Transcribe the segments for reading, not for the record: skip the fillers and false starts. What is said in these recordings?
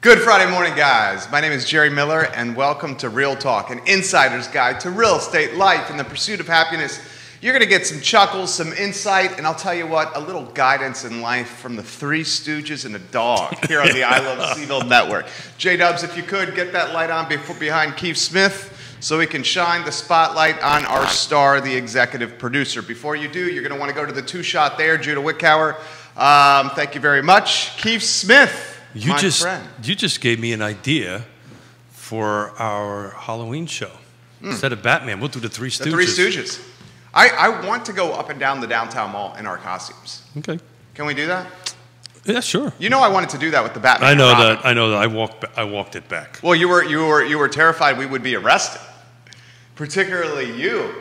Good Friday morning, guys. My name is Jerry Miller, and welcome to Real Talk, an insider's guide to real estate, life, and the pursuit of happiness. You're going to get some chuckles, some insight, and I'll tell you what, a little guidance in life from the Three Stooges and a dog here on the I Love CVille Network. J-Dubs, if you could, get that light on behind Keith Smith so we can shine the spotlight on our star, the executive producer. Before you do, you're going to want to go to the two-shot there, Judah Wickower. Thank you very much. Keith Smith. You just gave me an idea for our Halloween show. Instead of Batman, we'll do the Three Stooges. The Three Stooges. I want to go up and down the downtown mall in our costumes. Okay. Can we do that? Yeah, sure. You know I wanted to do that with the Batman. I know that. I know that. I walked it back. Well, you were terrified we would be arrested, particularly you.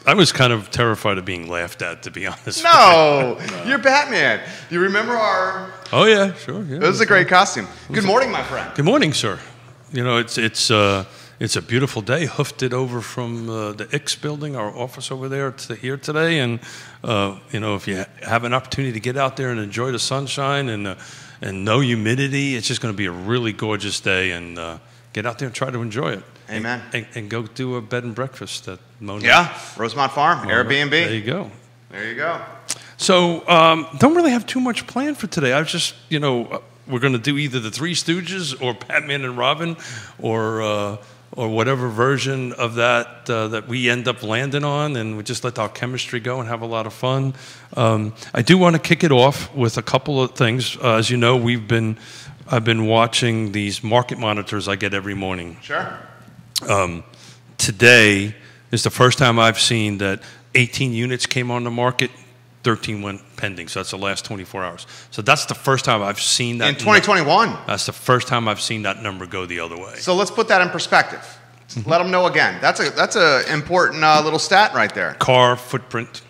I was kind of terrified of being laughed at, to be honest. No, you're Batman. Do you remember our? Oh yeah, sure. Yeah, it was a great costume. Good morning, my friend. Good morning, sir. You know, it's a beautiful day. Hoofed it over from the Ix building, our office over there, to here today. And you know, if you have an opportunity to get out there and enjoy the sunshine and no humidity, it's just going to be a really gorgeous day. And get out there and try to enjoy it. Amen. And go do a bed and breakfast at Mona. Yeah, Rosemont Farm, Airbnb. There you go. There you go. So don't really have too much planned for today. I was just, you know, we're going to do either the Three Stooges or Batman and Robin or whatever version of that that we end up landing on, and we just let our chemistry go and have a lot of fun. I do want to kick it off with a couple of things. As you know, I've been watching these market monitors I get every morning. Sure. Today is the first time I've seen that 18 units came on the market, 13 went pending. So that's the last 24 hours. So that's the first time I've seen that. In 2021. That's the first time I've seen that number go the other way. So let's put that in perspective. Let them know again. That's a important little stat right there. Car footprint.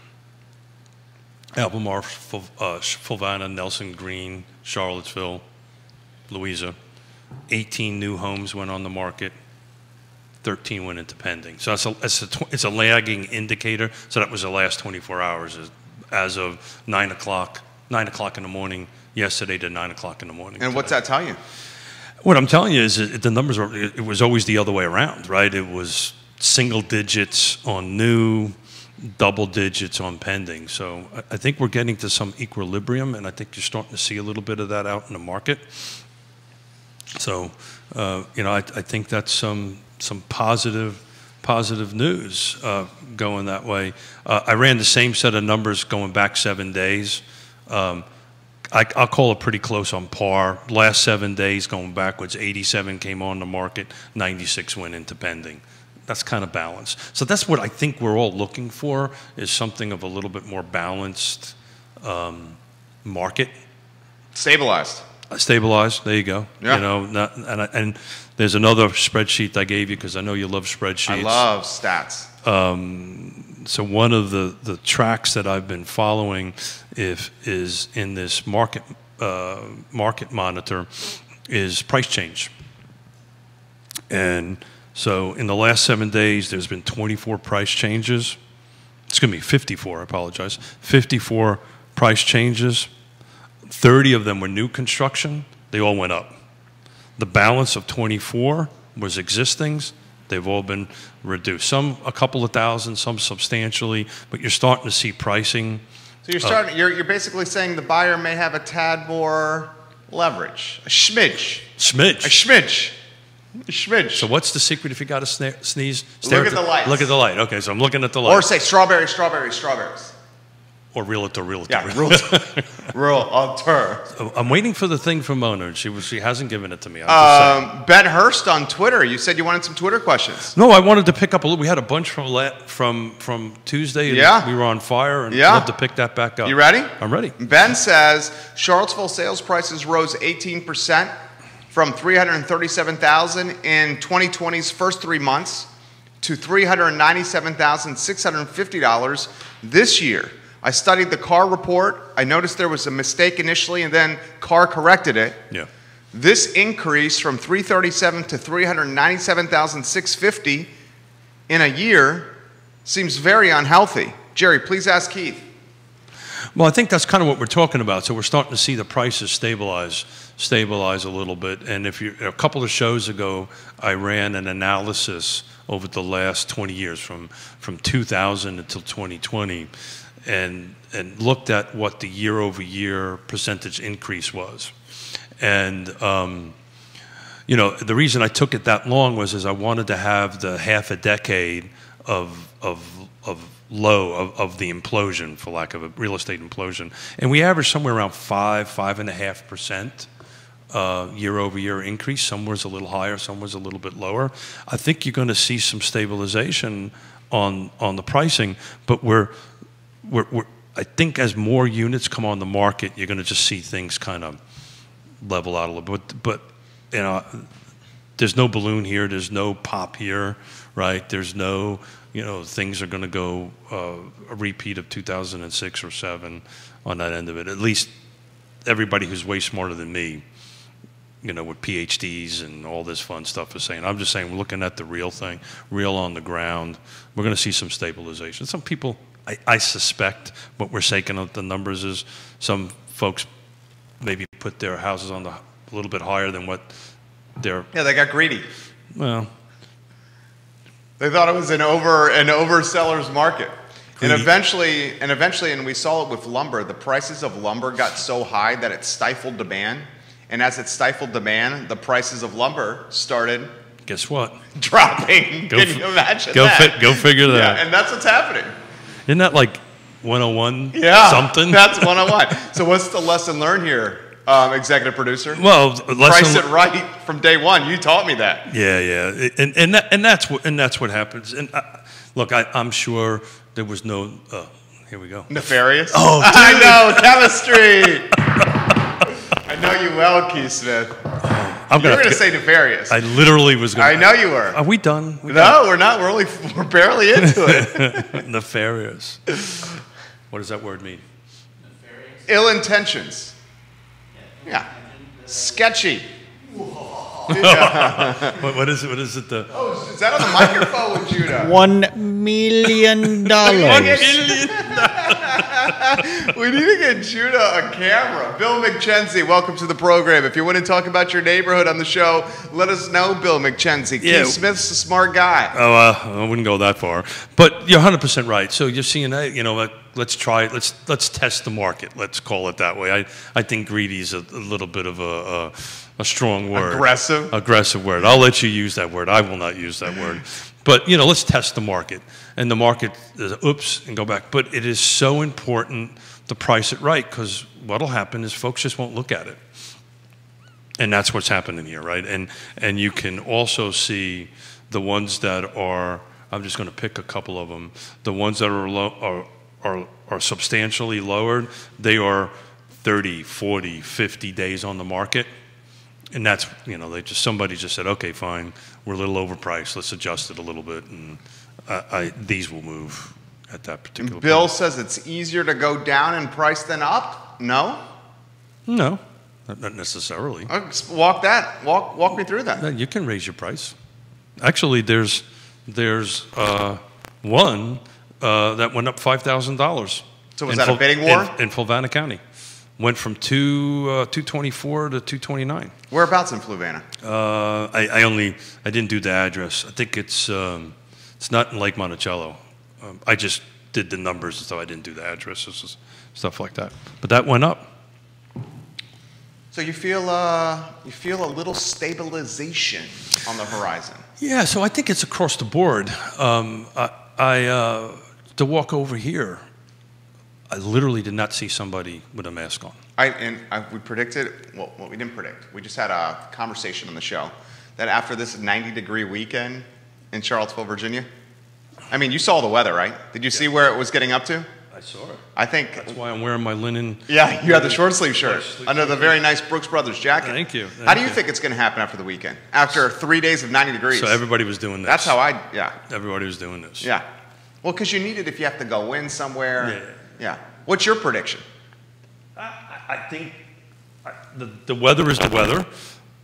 Albemarle, Fulvana, Nelson Green, Charlottesville, Louisa. 18 new homes went on the market. 13 went into pending. So it's a lagging indicator. So that was the last 24 hours as of 9 o'clock in the morning yesterday to 9 o'clock in the morning. And what's that tell you? What I'm telling you is the numbers it was always the other way around, right? It was single digits on new, double digits on pending. So I think we're getting to some equilibrium, and I think you're starting to see a little bit of that out in the market. So, you know, I think that's some positive news going that way. I ran the same set of numbers going back 7 days. I'll call it pretty close on par. Last 7 days going backwards, 87 came on the market, 96 went into pending. That's kind of balanced. So that's what I think we're all looking for, is something of a little bit more balanced market. Stabilized. Stabilized. There you go. Yeah. You know, and there's another spreadsheet I gave you because I know you love spreadsheets. I love stats. So one of the tracks that I've been following is in this market monitor is price change. And so in the last 7 days, there's been 24 price changes. It's going to be 54. I apologize. 54 price changes. 30 of them were new construction. They all went up. The balance of 24 was existings. They've all been reduced. Some a couple of thousand, some substantially, but you're starting to see pricing. So you're basically saying the buyer may have a tad more leverage, a smidge. Smidge. A smidge. A smidge. So what's the secret if you got to sneeze? Look at the light. Look at the light. Okay, so I'm looking at the light. Or say strawberry, strawberry, strawberries. Or realtor. Yeah, realtor. Realtor. I'm waiting for the thing from Mona. She hasn't given it to me. Ben Hurst on Twitter. You said you wanted some Twitter questions. No, I wanted to pick up a little. We had a bunch from Tuesday. And yeah. We were on fire, and yeah. I'd love to pick that back up. You ready? I'm ready. Ben says Charlottesville sales prices rose 18% from $337,000 in 2020's first 3 months to $397,650 this year. I studied the CAR report. I noticed there was a mistake initially, and then CAR corrected it. Yeah. This increase from $337,000 to $397,650 in a year seems very unhealthy. Jerry, please ask Keith. Well, I think that's kind of what we're talking about. So we're starting to see the prices stabilize a little bit. And a couple of shows ago, I ran an analysis over the last 20 years, from 2000 until 2020, and looked at what the year-over-year percentage increase was. And you know, the reason I took it that long was I wanted to have the half a decade of the implosion, for lack of a real estate implosion, and we averaged somewhere around 5.5% year-over-year increase. Some was a little higher, some was a little bit lower. I think you're going to see some stabilization on the pricing, but I think as more units come on the market, you're going to just see things kind of level out a little bit. But you know, there's no balloon here, there's no pop here, right? There's no, you know, things are going to go a repeat of 2006 or 7 on that end of it. At least everybody who's way smarter than me, you know, with PhDs and all this fun stuff is saying. I'm just saying, we're looking at the real thing, real on the ground. We're going to see some stabilization. Some people, I suspect, what we're shaking up the numbers is some folks maybe put their houses on a little bit higher than what they're. Yeah, they got greedy. Well, they thought it was an overseller's market. Greedy. And eventually, and we saw it with lumber, the prices of lumber got so high that it stifled demand. And as it stifled demand, the prices of lumber started. Guess what? Dropping. Can you imagine that? Go figure that. Yeah, and that's what's happening. Isn't that like 101 something? That's 101. So what's the lesson learned here, executive producer? Well, price it right from day one. You taught me that. Yeah. And that's what happens. And look, I'm sure there was no. Here we go. Nefarious. Oh, dude. I know chemistry. I know you well, Keith Smith. You were going to say nefarious. I literally was going to. I know you were. Are we done? No, we're not. We're barely into it. Nefarious. What does that word mean? Nefarious. Ill intentions. Yeah. Sketchy. Yeah. What is it? What is it? Oh, is that on the microphone, Judah? $1 million. We need to get Judah a camera. Bill McChenzie, welcome to the program. If you want to talk about your neighborhood on the show, let us know, Bill McChenzie. Yeah. Keith Smith's a smart guy. Oh, I wouldn't go that far. But you're 100% right. So you're seeing that, you know, let's try it. Let's test the market. Let's call it that way. I think greedy is a little bit of a strong word. Aggressive word. I'll let you use that word. I will not use that word. But, you know, let's test the market. And the market is, oops, and go back. But it is so important to price it right, because what'll happen is folks just won't look at it. And that's what's happening here, right? And you can also see the ones that are, I'm just going to pick a couple of them, the ones that are substantially lowered, they are 30, 40, 50 days on the market. And that's, you know, somebody just said, okay, fine, we're a little overpriced, let's adjust it a little bit, and these will move at that particular Bill point. says it's easier to go down in price than up? No? No, not necessarily. Walk me through that. No, you can raise your price. Actually, there's one that went up $5,000. So was that a bidding war? In Fluvanna County. Went from 224 to 229. Whereabouts in Fluvanna? I didn't do the address. I think it's not in Lake Monticello. I just did the numbers, so I didn't do the addresses, stuff like that. But that went up. So you feel a little stabilization on the horizon. Yeah, so I think it's across the board. To walk over here, I literally did not see somebody with a mask on. We predicted, well, we didn't predict. We just had a conversation on the show that after this 90-degree weekend in Charlottesville, Virginia, I mean, you saw the weather, right? Did you see where it was getting up to? I saw it. I think that's why I'm wearing my linen. Yeah, you had the short sleeve shirt under the very nice Brooks Brothers jacket. Thank you. How do you think it's going to happen after the weekend? After 3 days of 90 degrees. So everybody was doing this. That's how Everybody was doing this. Yeah. Well, because you need it if you have to go in somewhere. Yeah. What's your prediction? I think the weather is the weather,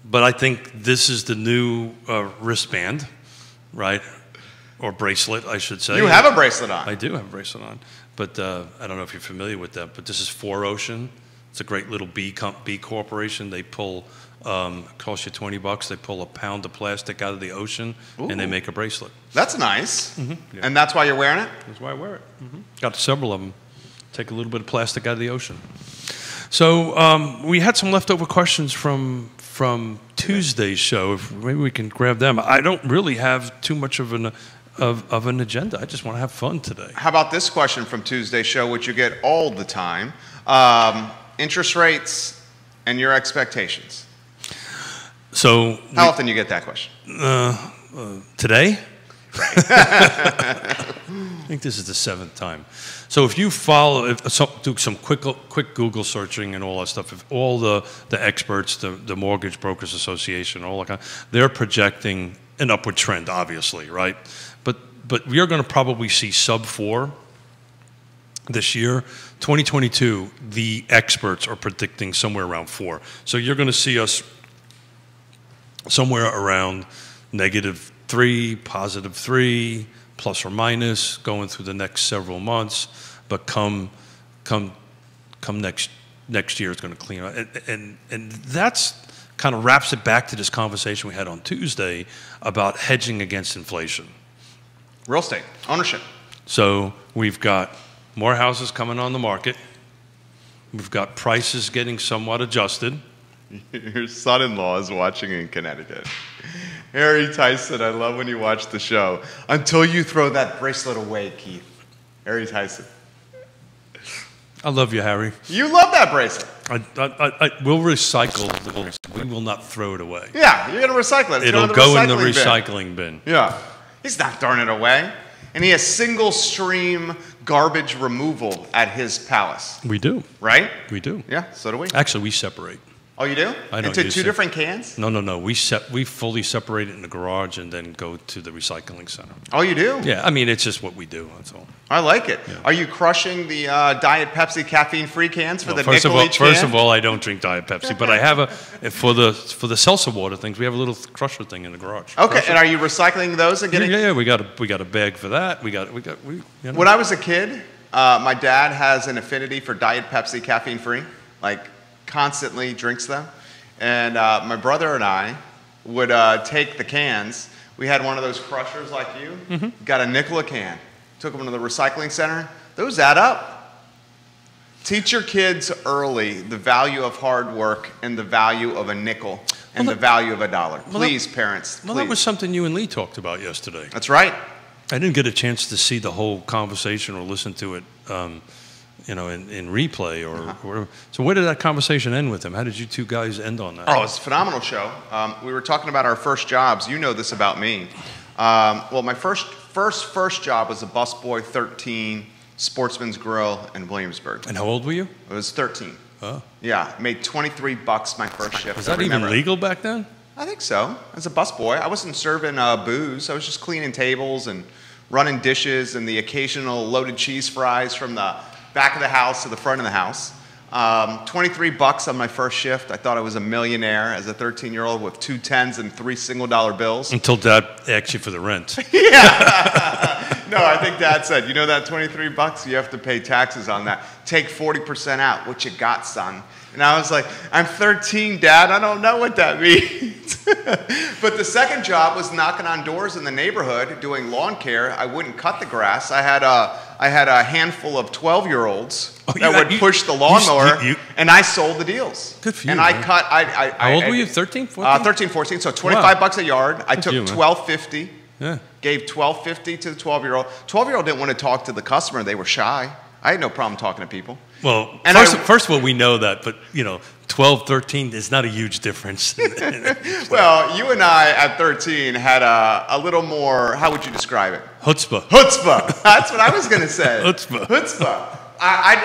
but I think this is the new wristband, right? Or bracelet, I should say. You have a bracelet on. I do have a bracelet on. but I don't know if you're familiar with that, but this is 4Ocean. It's a great little B corporation. They pull, costs you $20. They pull a pound of plastic out of the ocean, and they make a bracelet. That's nice. Yeah. And that's why you're wearing it? That's why I wear it. Got several of them. Take a little bit of plastic out of the ocean. So we had some leftover questions from Tuesday's show. If maybe we can grab them. I don't really have too much of an agenda. I just want to have fun today. How about this question from Tuesday's show, which you get all the time? Interest rates and your expectations. So how often do you get that question? Today? Right. I think this is the 7th time. So if you follow, do some quick Google searching and all that stuff, if all the experts, the Mortgage Brokers Association, all that kind, they're projecting an upward trend, obviously, right? But we are going to probably see sub 4 this year. 2022, the experts are predicting somewhere around 4. So you're going to see us somewhere around -3, +3, plus or minus, going through the next several months. But come next year, it's going to clean up, and that's kind of wraps it back to this conversation we had on Tuesday about hedging against inflation. Real estate ownership. So we've got more houses coming on the market. We've got prices getting somewhat adjusted. Your son-in-law is watching in Connecticut. Harry Tyson, I love when you watch the show. Until you throw that bracelet away, Keith. Harry Tyson. I love you, Harry. You love that bracelet. We'll recycle the bracelet. We will not throw it away. Yeah, you're going to recycle it. It'll go in the recycling bin. Yeah. He's not throwing it away. And he has single stream garbage removal at his palace. We do. Right? We do. Yeah, so do we. Actually, we separate. Oh, you do? I don't Into two different cans? No. We fully separate it in the garage and then go to the recycling center. Oh, you do? Yeah, I mean, it's just what we do, that's all. I like it. Yeah. Are you crushing the Diet Pepsi caffeine-free cans for the nickel each can? First of all, I don't drink Diet Pepsi, but I have for the seltzer water things, we have a little crusher thing in the garage. Okay, and are you recycling those and getting? Yeah, we got a bag for that. We When I was a kid, my dad has an affinity for Diet Pepsi caffeine-free, like constantly drinks them. And my brother and I would take the cans. We had one of those crushers like you. Got a nickel a can. Took them to the recycling center. Those add up. Teach your kids early the value of hard work and the value of a nickel and the value of $1. Please, parents. Well, that was something you and Lee talked about yesterday. That's right. I didn't get a chance to see the whole conversation or listen to it in replay or whatever. So where did that conversation end with him? How did you two guys end on that? Oh, it's a phenomenal show. We were talking about our first jobs. You know this about me. Well, my first job was a busboy, 13, Sportsman's Grill in Williamsburg. And how old were you? I was 13. Oh. Yeah, made $23 my first shift. Was that even legal back then? I think so. As a busboy, I wasn't serving booze. I was just cleaning tables and running dishes and the occasional loaded cheese fries from the back of the house to the front of the house. $23 on my first shift. I thought I was a millionaire as a 13-year-old with 2 10s and 3 single-dollar bills. Until Dad asked you for the rent. Yeah. No, I think Dad said, you know that $23? You have to pay taxes on that. Take 40% out. What you got, son? And I was like, I'm 13, Dad. I don't know what that means. But the second job was knocking on doors in the neighborhood, doing lawn care. I wouldn't cut the grass. I had a handful of 12-year-olds that would push the lawnmower, and I sold the deals. Good for you, and man. How old were you, 13, 14? 13, 14, so $25 a yard. I took $12.50. Yeah. Gave $12.50 to the 12-year-old. 12-year-old didn't want to talk to the customer. They were shy. I had no problem talking to people. Well, first of all, we know that, but 12, 13 is not a huge difference. Well, you and I at 13 had a little more, how would you describe it? Chutzpah. Chutzpah. That's what I was going to say. Chutzpah. Chutzpah.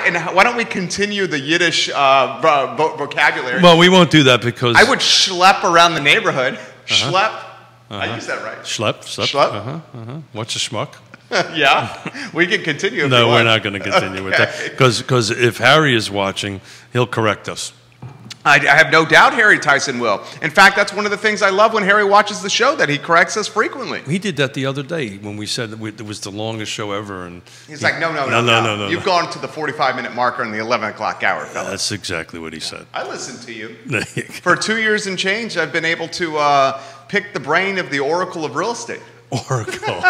And why don't we continue the Yiddish vocabulary? Well, we won't do that because I would schlep around the neighborhood. Schlep. I use that right. Schlep. What's a schmuck? Yeah, we can continue. No, we're not going to continue with that because if Harry is watching, he'll correct us. I have no doubt Harry Tyson will. In fact, that's one of the things I love when Harry watches the show, that he corrects us frequently. He did that the other day when we said that it was the longest show ever. And he's like, no. You've gone to the 45-minute marker in the 11 o'clock hour, fellas. That's exactly what he said. I listened to you. For 2 years and change, I've been able to pick the brain of the Oracle of real estate. Oracle.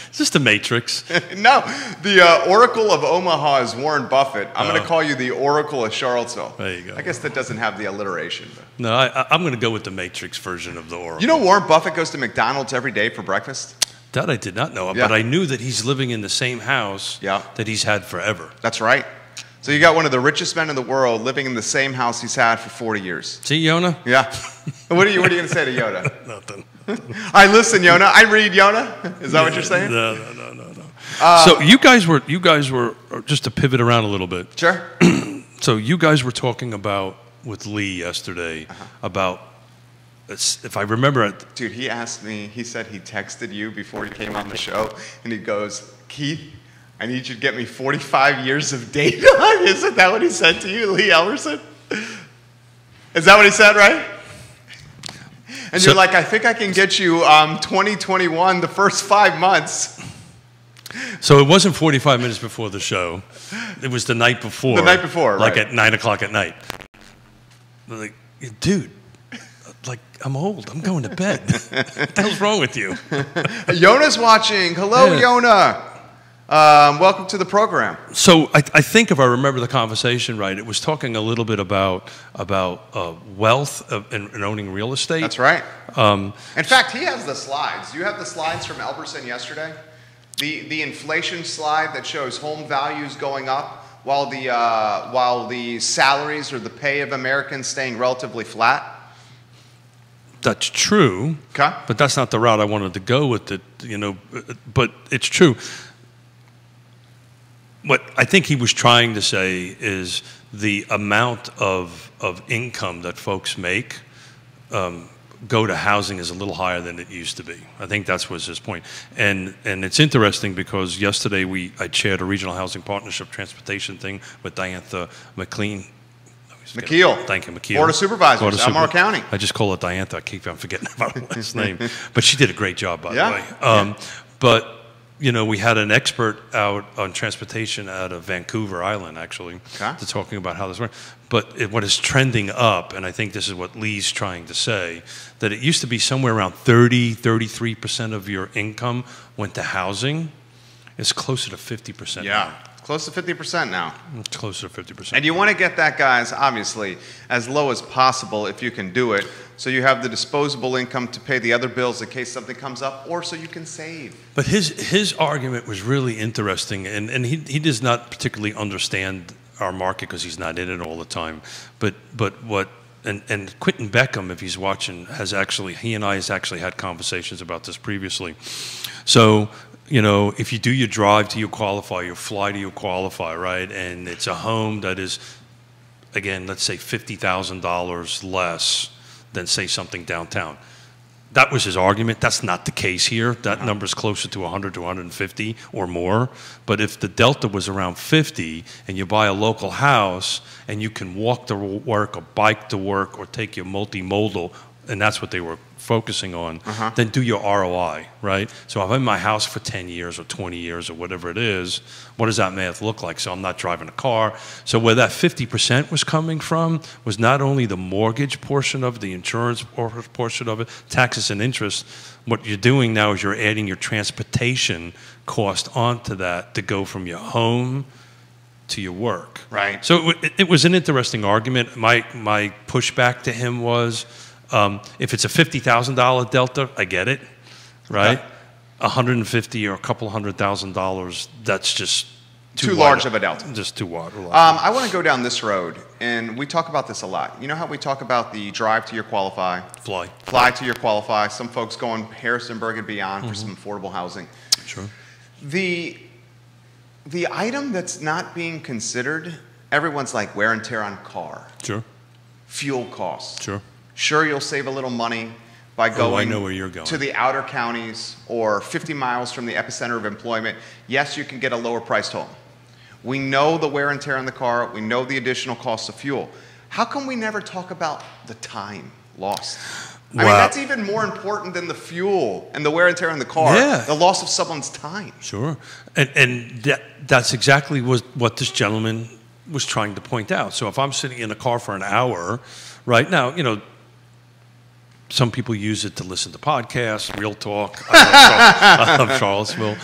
Is this the Matrix? No, the Oracle of Omaha is Warren Buffett. I'm going to call you the Oracle of Charlottesville. There you go. I guess that doesn't have the alliteration. But. No, I'm going to go with the Matrix version of the Oracle. You know Warren Buffett goes to McDonald's every day for breakfast? That I did not know, Yeah. but I knew that he's living in the same house that he's had forever. That's right. So you got one of the richest men in the world living in the same house he's had for 40 years. See, Yonna? Yeah. What are you going to say to Yonna? Nothing. I listen, Yonna. I read Yonna. Is that what you're saying? No. So you guys were just to pivot around a little bit. Sure. So you guys were talking about with Lee yesterday about, if I remember it. Dude, he asked me. He said he texted you before he came on the show, and he goes, Keith, I need you to get me 45 years of data. Isn't that what he said to you, Lee Elverson? Is that what he said, right? And you're like, I think I can get you 2021, the first 5 months. So it wasn't 45 minutes before the show. It was the night before. The night before, like right. at 9 o'clock at night. I'm like, dude, like, I'm old. I'm going to bed. What the hell's wrong with you? Yonna's watching. Hello, Yeah. Yonna. Welcome to the program. So I think if I remember the conversation right, it was talking a little bit about wealth and owning real estate. That's right. In fact, he has the slides. Do you have the slides from Elverson yesterday? The inflation slide that shows home values going up while the salaries or the pay of Americans staying relatively flat. That's true. Okay. But that's not the route I wanted to go with it. But it's true. What I think he was trying to say is the amount of income that folks make go to housing is a little higher than it used to be. I think that was his point. And it's interesting because yesterday I chaired a regional housing partnership transportation thing with Diantha McKeel. Thank you, McKeel. Board of Supervisors, Albemarle County. I just call it Diantha. I keep on forgetting about her last name. But she did a great job, by the way. But we had an expert out on transportation out of Vancouver Island, actually, to talking about how this works. But what is trending up, and I think this is what Lee's trying to say, that it used to be somewhere around 33% of your income went to housing. It's closer to 50% now. Close to 50% now. It's closer to 50%. And you want to get that, guys, obviously, as low as possible if you can do it, so you have the disposable income to pay the other bills in case something comes up, or so you can save. But his argument was really interesting, and he does not particularly understand our market because he's not in it all the time. But what and Quentin Beckham, if he's watching, he and I has actually had conversations about this previously. So, if you do your drive till you qualify, you fly till you qualify, right? And it's a home that is, again, let's say $50,000 less than, say, something downtown. That was his argument. That's not the case here. That number is closer to 100 to 150 or more. But if the delta was around 50 and you buy a local house and you can walk to work or bike to work or take your multimodal, and that's what they were focusing on, then do your ROI, right? So if I'm in my house for 10 years or 20 years or whatever it is, what does that math look like? So I'm not driving a car. So where that 50% was coming from was not only the mortgage portion of it, the insurance portion of it, taxes and interest. What you're doing now is you're adding your transportation cost onto that to go from your home to your work. Right. So it was an interesting argument. My pushback to him was, if it's a $50,000 delta, I get it, right? Okay. 150 or a couple $100,000, that's just too large of a delta. Just too wide. I want to go down this road, and we talk about this a lot. You know how we talk about the drive to your qualify? Fly to your qualify. Some folks go on Harrisonburg and beyond for some affordable housing. Sure. The item that's not being considered, everyone's like wear and tear on car. Sure. Fuel costs. Sure. Sure, you'll save a little money by going I know where you're going. to the outer counties or 50 miles from the epicenter of employment. Yes, you can get a lower priced home. We know the wear and tear on the car. We know the additional cost of fuel. How come we never talk about the time lost? I Wow. mean, that's even more important than the fuel and the wear and tear on the car. Yeah. The loss of someone's time. Sure. And that's exactly what this gentleman was trying to point out. So if I'm sitting in a car for an hour, right now, some people use it to listen to podcasts, Real Talk. I love Charlottesville.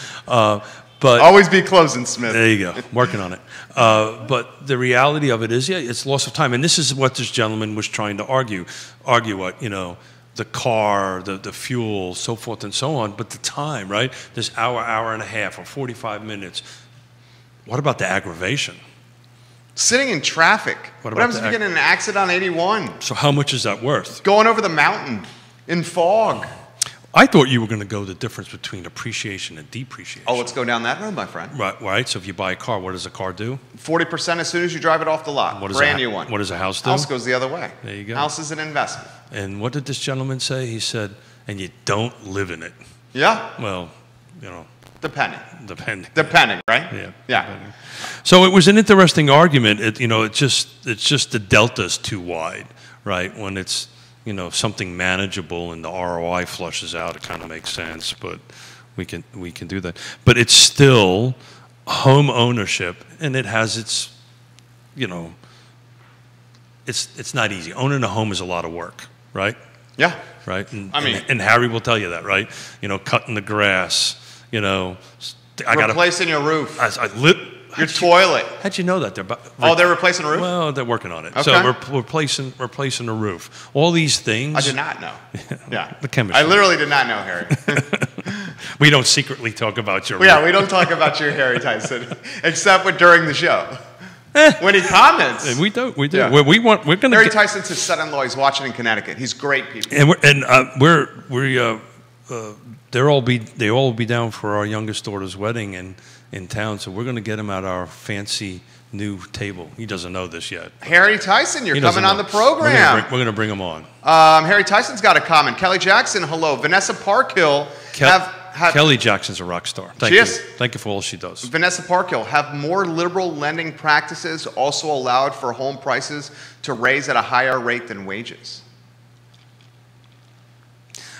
But Always be closing, Smith. there you go, working on it. But the reality of it is, yeah, it's loss of time. And this is what this gentleman was trying to argue. Argue what, the car, the fuel, so forth and so on. But the time, right? This hour and a half, or 45 minutes. What about the aggravation? Sitting in traffic. What What about happens if you get in an accident on 81? So how much is that worth? Going over the mountain in fog. I thought you were going to go the difference between appreciation and depreciation. Oh, let's go down that road, my friend. Right. So if you buy a car, what does a car do? 40% as soon as you drive it off the lot. What does Brand new one. What does a house do? House goes the other way. There you go. House is an investment. And what did this gentleman say? He said, and you don't live in it. Yeah. Well, Depending. depending. Right? Yeah. Yeah. So it was an interesting argument. It's just the delta's too wide, right? When it's something manageable and the ROI flushes out, it kind of makes sense. But we can do that. But it's still home ownership, and it has its it's not easy. Owning a home is a lot of work, right? Yeah. Right. And, I mean- and Harry will tell you that, right? Cutting the grass. I got Replacing your roof. Your How'd toilet. you know that? They're replacing a roof? Well, they're working on it. Okay. So we're replacing the roof. All these things. I did not know. Yeah. The chemistry. I literally did not know, Harry. We don't secretly talk about your Yeah, roof. we don't talk about your Harry Tyson, except during the show. When he comments. And we do. Yeah. We're going to Harry Tyson's his son-in-law. He's watching in Connecticut. He's great people. And they all be down for our youngest daughter's wedding in town. So we're going to get him at our fancy new table. He doesn't know this yet. Harry Tyson, you're He doesn't coming on know. the program. We're going to bring him on. Harry Tyson's got a comment. Kelly Jackson, hello. Vanessa Parkhill Kelly Jackson's a rock star. Thank She you. is. Thank you for all she does. Vanessa Parkhill, have more liberal lending practices also allowed for home prices to raise at a higher rate than wages?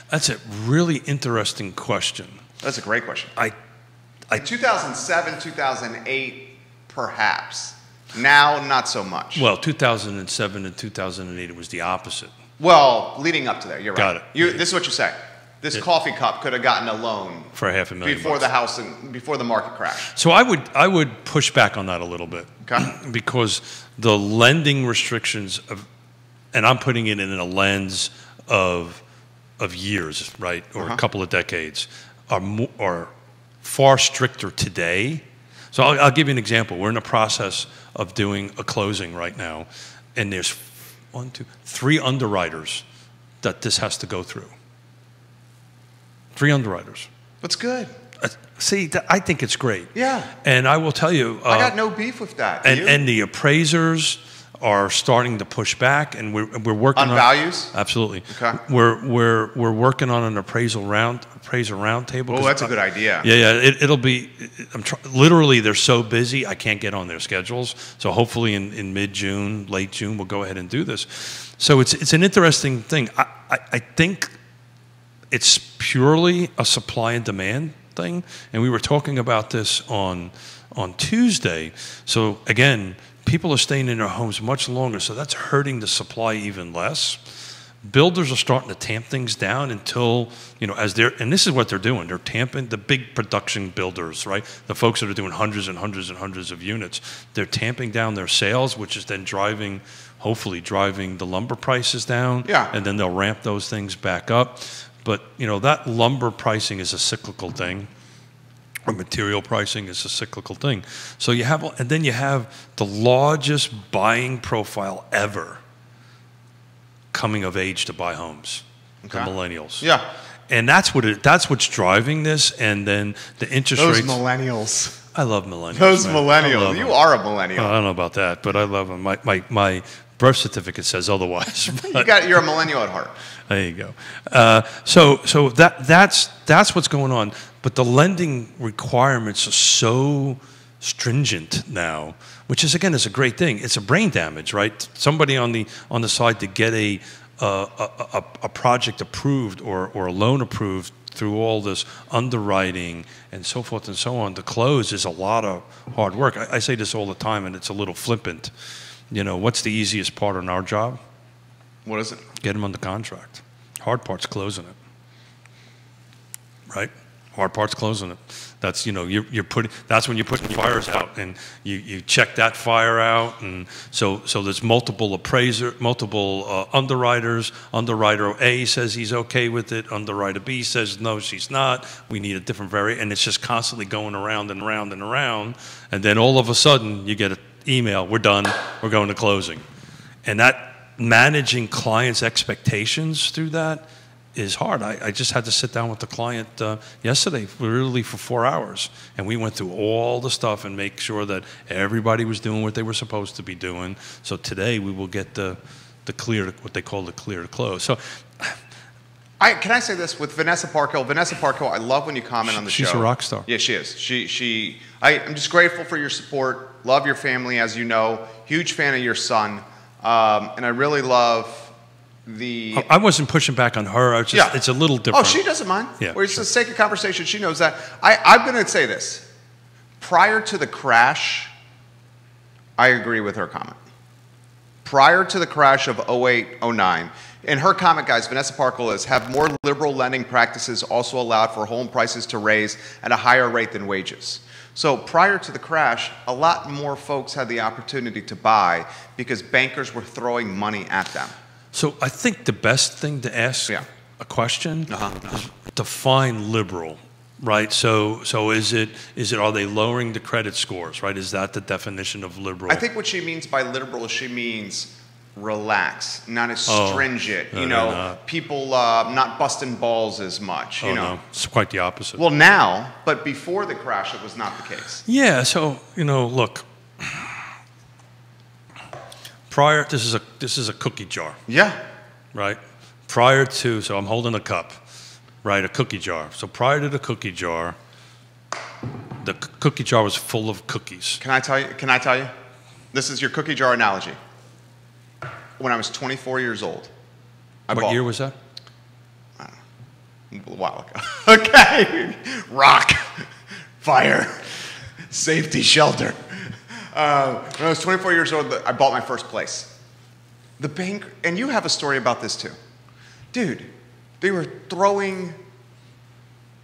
That's a really interesting question. That's a great question. I 2007, 2008, perhaps. Now, not so much. Well, 2007 and 2008, it was the opposite. Well, leading up to there, you're Got right. it. This is what you're saying. This coffee cup could have gotten a loan For $500,000 before bucks. before the market crash. So I would push back on that a little bit. Okay. Because the lending restrictions and I'm putting it in a lens of years, right, or a couple of decades, are far stricter today. So I'll give you an example. We're in the process of doing a closing right now, and there's 3 underwriters that this has to go through. 3 underwriters. That's good. See, I think it's great. Yeah. And I will tell you. I got no beef with that. And the appraisers are starting to push back, and we're working on values. Absolutely. Okay. We're working on an appraiser roundtable. Oh, that's a good idea. Yeah. It'll be. Literally, they're so busy, I can't get on their schedules. So hopefully, in mid-June, late June, we'll go ahead and do this. So it's an interesting thing. I think it's purely a supply and demand thing, and we were talking about this on Tuesday. So again, people are staying in their homes much longer, so that's hurting the supply even less. Builders are starting to tamp things down until, and this is what they're doing. They're tamping the big production builders, right? The folks that are doing hundreds and hundreds and hundreds of units. They're tamping down their sales, which is then hopefully driving the lumber prices down. Yeah. And then they'll ramp those things back up. But, that lumber pricing is a cyclical thing. Or material pricing is a cyclical thing. So you have the largest buying profile ever coming of age to buy homes, the millennials. Yeah. And that's what's driving this. And then the interest Those rates. millennials. I love millennials. Those man. I millennials. love You them. are a millennial. I don't know about that, but I love them. My birth certificate says otherwise. You're a millennial at heart. There you go. So that's what's going on. But the lending requirements are stringent now, which is again is a great thing. It's a brain damage, right? Somebody on the side to get a project approved or a loan approved through all this underwriting and so forth and so on to close is a lot of hard work. I say this all the time, and it's a little flippant. You know, what's the easiest part on our job? What is it? Get them under contract. Hard part's closing it. Right? Hard part's closing it. That's, you know, that's when you're putting fires out, and you check that fire out, and so there's multiple underwriters. Underwriter A says he's okay with it. Underwriter B says no, she's not. We need a different variant, and it's just constantly going around and around and around, and then all of a sudden you get an email, we're done, we're going to closing. And that managing clients' expectations through that is hard. I just had to sit down with the client yesterday, literally for 4 hours, and we went through all the stuff and make sure that everybody was doing what they were supposed to be doing. So today we will get the clear, what they call the clear to close. So, can I say this with Vanessa Parkhill? Vanessa Parkhill, I love when you comment on the show. She's a rock star. Yeah, she is. I'm just grateful for your support. Love your family, as you know. Huge fan of your son, and I really love. I wasn't pushing back on her. I was just, it's a little different. Oh, she doesn't mind. Yeah, for the sake of conversation, she knows that. I'm going to say this. Prior to the crash, I agree with her comment. Prior to the crash of 08, 09, in her comment, guys, Vanessa Parkhill is, have more liberal lending practices also allowed for home prices to raise at a higher rate than wages. So prior to the crash, a lot more folks had the opportunity to buy because bankers were throwing money at them. So I think the best thing to ask a question is define liberal, right? So is it are they lowering the credit scores, right? Is that the definition of liberal? I think what she means by liberal is she means relax, not as stringent. No, you know, people not busting balls as much. You know, no, it's quite the opposite. Well, now, but before the crash, it was not the case. Yeah. So look. This is a cookie jar. Yeah. Right? Prior to, so I'm holding a cup, right? A cookie jar. So prior to the cookie jar was full of cookies. Can I tell you? This is your cookie jar analogy. When I was 24 years old. What year was that? I don't know, a while ago. Okay. Rock. Fire. Safety shelter. When I was 24 years old, I bought my first place. The bank, and you have a story about this too. Dude, they were throwing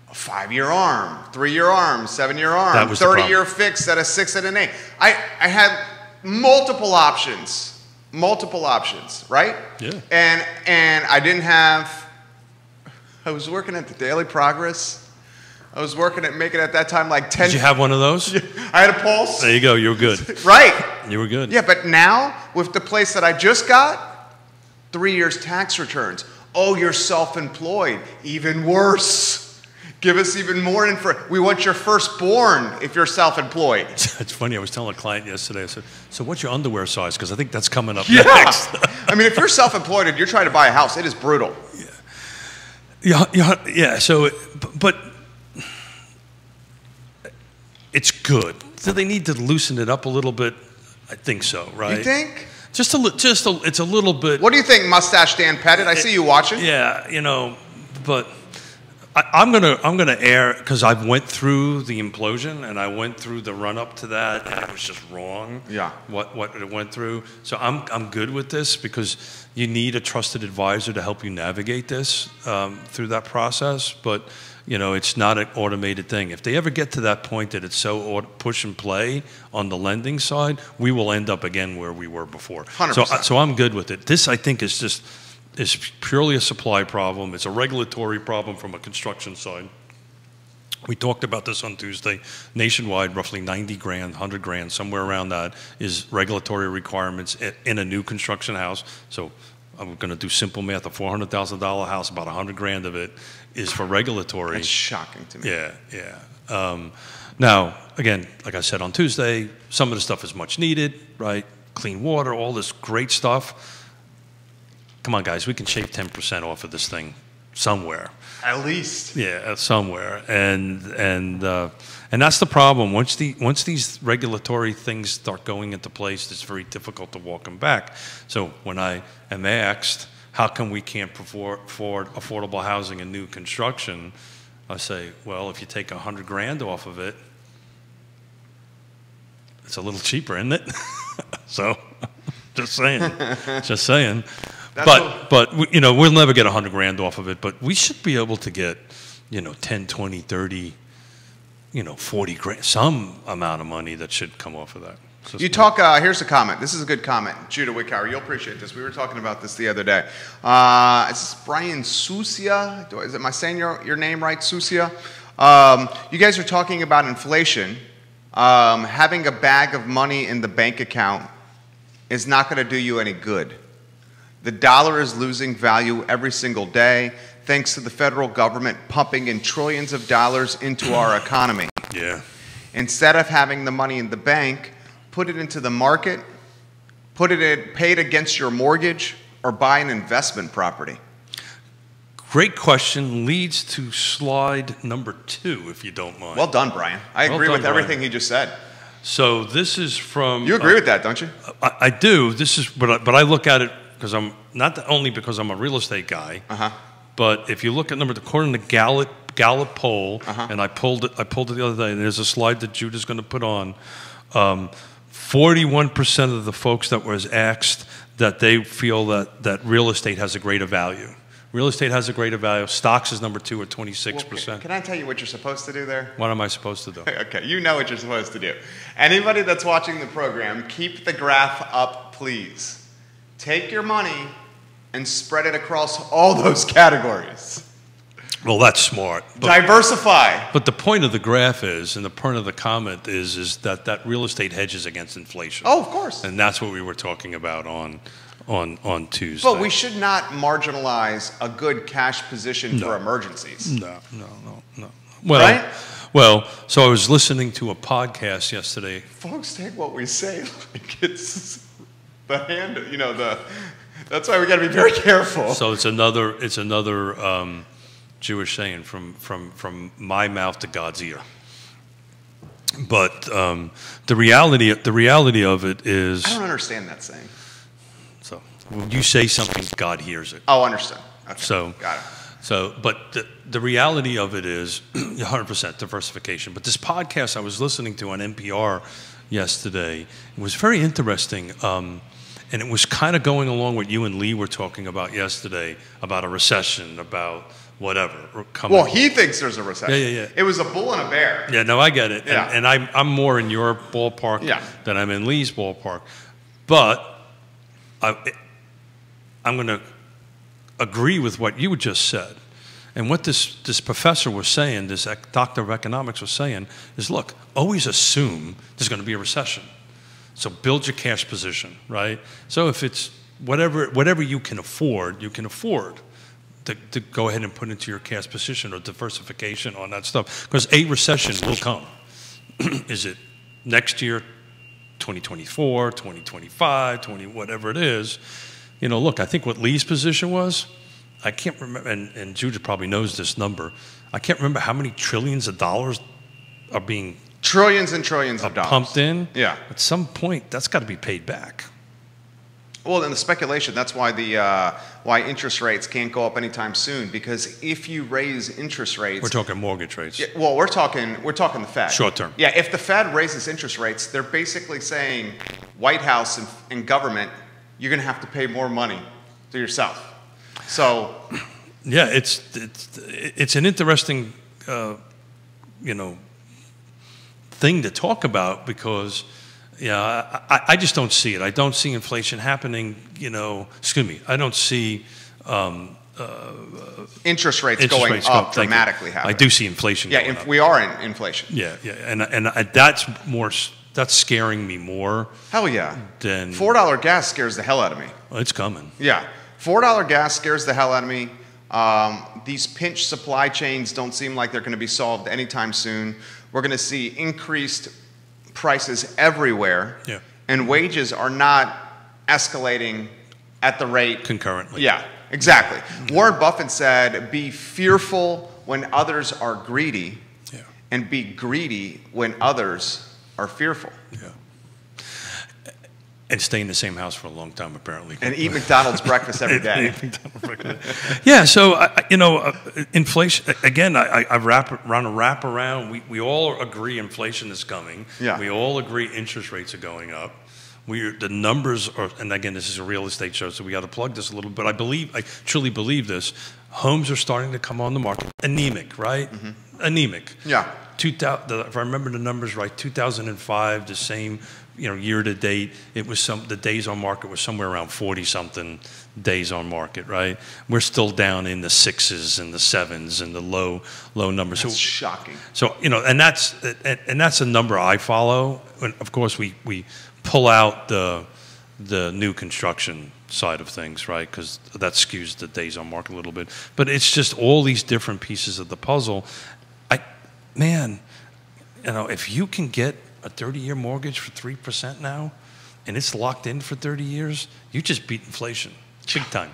a 5-year arm, 3-year arm, 7-year arm, 30-year fix at a 6 and an 8. I had multiple options, right? Yeah. And I didn't have, I was working at the Daily Progress. I was working at making at that time like 10. Did you have one of those? I had a Pulse. There you go. You were good. Right. You were good. Yeah, but now with the place that I just got, 3 years tax returns. Oh, you're self-employed. Even worse. Give us even more info. We want your firstborn if you're self-employed. It's funny. I was telling a client yesterday. I said, "So what's your underwear size?" Because I think that's coming up next. I mean, if you're self-employed and you're trying to buy a house, it is brutal. Yeah. So, but. It's good. Do they need to loosen it up a little bit? I think so, right? You think? It's a little bit. What do you think, Mustache Dan Pettit? I see you watching. Yeah, but I'm gonna err because I went through the implosion and I went through the run up to that, and it was just wrong. Yeah. What it went through. So I'm good with this because you need a trusted advisor to help you navigate this through that process, but. It's not an automated thing. If they ever get to that point that it's so push and play on the lending side, we will end up again where we were before. 100%. So I'm good with it. This, I think, is purely a supply problem. It's a regulatory problem from a construction side. We talked about this on Tuesday. Nationwide, roughly 90 grand, 100 grand, somewhere around that is regulatory requirements in a new construction house. So I'm going to do simple math. A $400,000 house, about 100 grand of it is for regulatory. That's shocking to me. Yeah. Now, again, like I said on Tuesday, some of the stuff is much needed, right? Clean water, all this great stuff. Come on, guys, we can shave 10% off of this thing somewhere. At least. Yeah, somewhere, and that's the problem. Once these regulatory things start going into place, it's very difficult to walk them back. So when I am asked, how come we can't afford affordable housing and new construction, I say, well, if you take $100,000 off of it, it's a little cheaper, isn't it? So, just saying. But we'll never get $100,000 off of it. But we should be able to get, 10, 20, 30, $40,000, some amount of money that should come off of that. So here's a comment. This is a good comment. Judah Wickhauer, you'll appreciate this. We were talking about this the other day. Is this Brian Susia? Am I saying your name right, Susia? You guys are talking about inflation. Having a bag of money in the bank account is not going to do you any good. The dollar is losing value every single day thanks to the federal government pumping in trillions of dollars into our economy. Yeah. Instead of having the money in the bank, put it into the market, pay it against your mortgage, or buy an investment property. Great question. Leads to slide number 2, if you don't mind. Well done, Brian. I agree with everything he just said. So this is from... You agree with that, don't you? I do. This is, but I look at it because I'm not only because I'm a real estate guy, but if you look at according to Gallup poll, and I pulled it the other day, and there's a slide that Judah's going to put on. 41% of the folks that was asked that they feel that real estate has a greater value. Real estate has a greater value. Stocks is number 2 at 26%. Well, can I tell you what you're supposed to do there? What am I supposed to do? Okay, you know what you're supposed to do. Anybody that's watching the program, keep the graph up, please. Take your money and spread it across all those categories. Well, that's smart. Diversify. But the point of the graph is, and the point of the comment is that real estate hedges against inflation. Oh, of course. And that's what we were talking about on Tuesday. But we should not marginalize a good cash position for emergencies. No. Well, right? Well, so I was listening to a podcast yesterday. Folks, take what we say like it's the hand, that's why we got to be very careful. So it's another Jewish saying, from my mouth to God's ear. But the reality of it is, I don't understand that saying. So when you say something, God hears it. Oh, understood. Okay. So got it. So, but the reality of it is 100% diversification. But this podcast I was listening to on NPR yesterday, it was very interesting. And it was kind of going along what you and Lee were talking about yesterday, about a recession, about whatever. Well, he thinks there's a recession. Yeah. It was a bull and a bear. Yeah, no, I get it. Yeah. And I'm more in your ballpark than I'm in Lee's ballpark. But I'm going to agree with what you just said. And what this professor was saying, this doctor of economics was saying, is look, always assume there's going to be a recession. So build your cash position, right? So if it's whatever you can afford to go ahead and put into your cash position or diversification on that stuff. Because a recession will come. Is it next year, 2024, 2025, whatever it is? Look, I think what Lee's position was, I can't remember, and Judah probably knows this number. I can't remember how many trillions of dollars are being trillions and trillions of dollars pumped in. Yeah. At some point, that's got to be paid back. Well, in the speculation, that's why why interest rates can't go up anytime soon. Because if you raise interest rates, we're talking mortgage rates. Yeah, well, we're talking the Fed. Short term. Yeah. If the Fed raises interest rates, they're basically saying, White House and government, you're going to have to pay more money to yourself. So, yeah, it's an interesting, thing to talk about because, I just don't see it. I don't see inflation happening. I don't see interest rates going up dramatically. I do see inflation. Yeah, we are in inflation. Yeah, and that's scaring me more. Hell yeah. Than $4 gas scares the hell out of me. Well, it's coming. Yeah. $4 gas scares the hell out of me. These pinch supply chains don't seem like they're going to be solved anytime soon. We're going to see increased prices everywhere. Yeah. And wages are not escalating at the rate concurrently. Yeah. Exactly. Warren Buffett said, be fearful when others are greedy, and be greedy when others are fearful. Yeah. And stay in the same house for a long time, apparently. And eat McDonald's breakfast every day. Yeah, so, inflation, again, I run a wrap around. We all agree inflation is coming. Yeah. We all agree interest rates are going up. The numbers are, and again, this is a real estate show, so we got to plug this a little bit. I truly believe this. Homes are starting to come on the market. Anemic, right? Mm-hmm. Anemic. Yeah. If I remember the numbers right, 2005, the same, year to date, it was the days on market was somewhere around 40 something days on market, right? We're still down in the 6s and the 7s and the low numbers. That's shocking. So, and that's a number I follow. And of course, we pull out the new construction side of things, right? Because that skews the days on market a little bit. But it's just all these different pieces of the puzzle. If you can get a 30-year mortgage for 3% now, and it's locked in for 30 years, you just beat inflation, big time.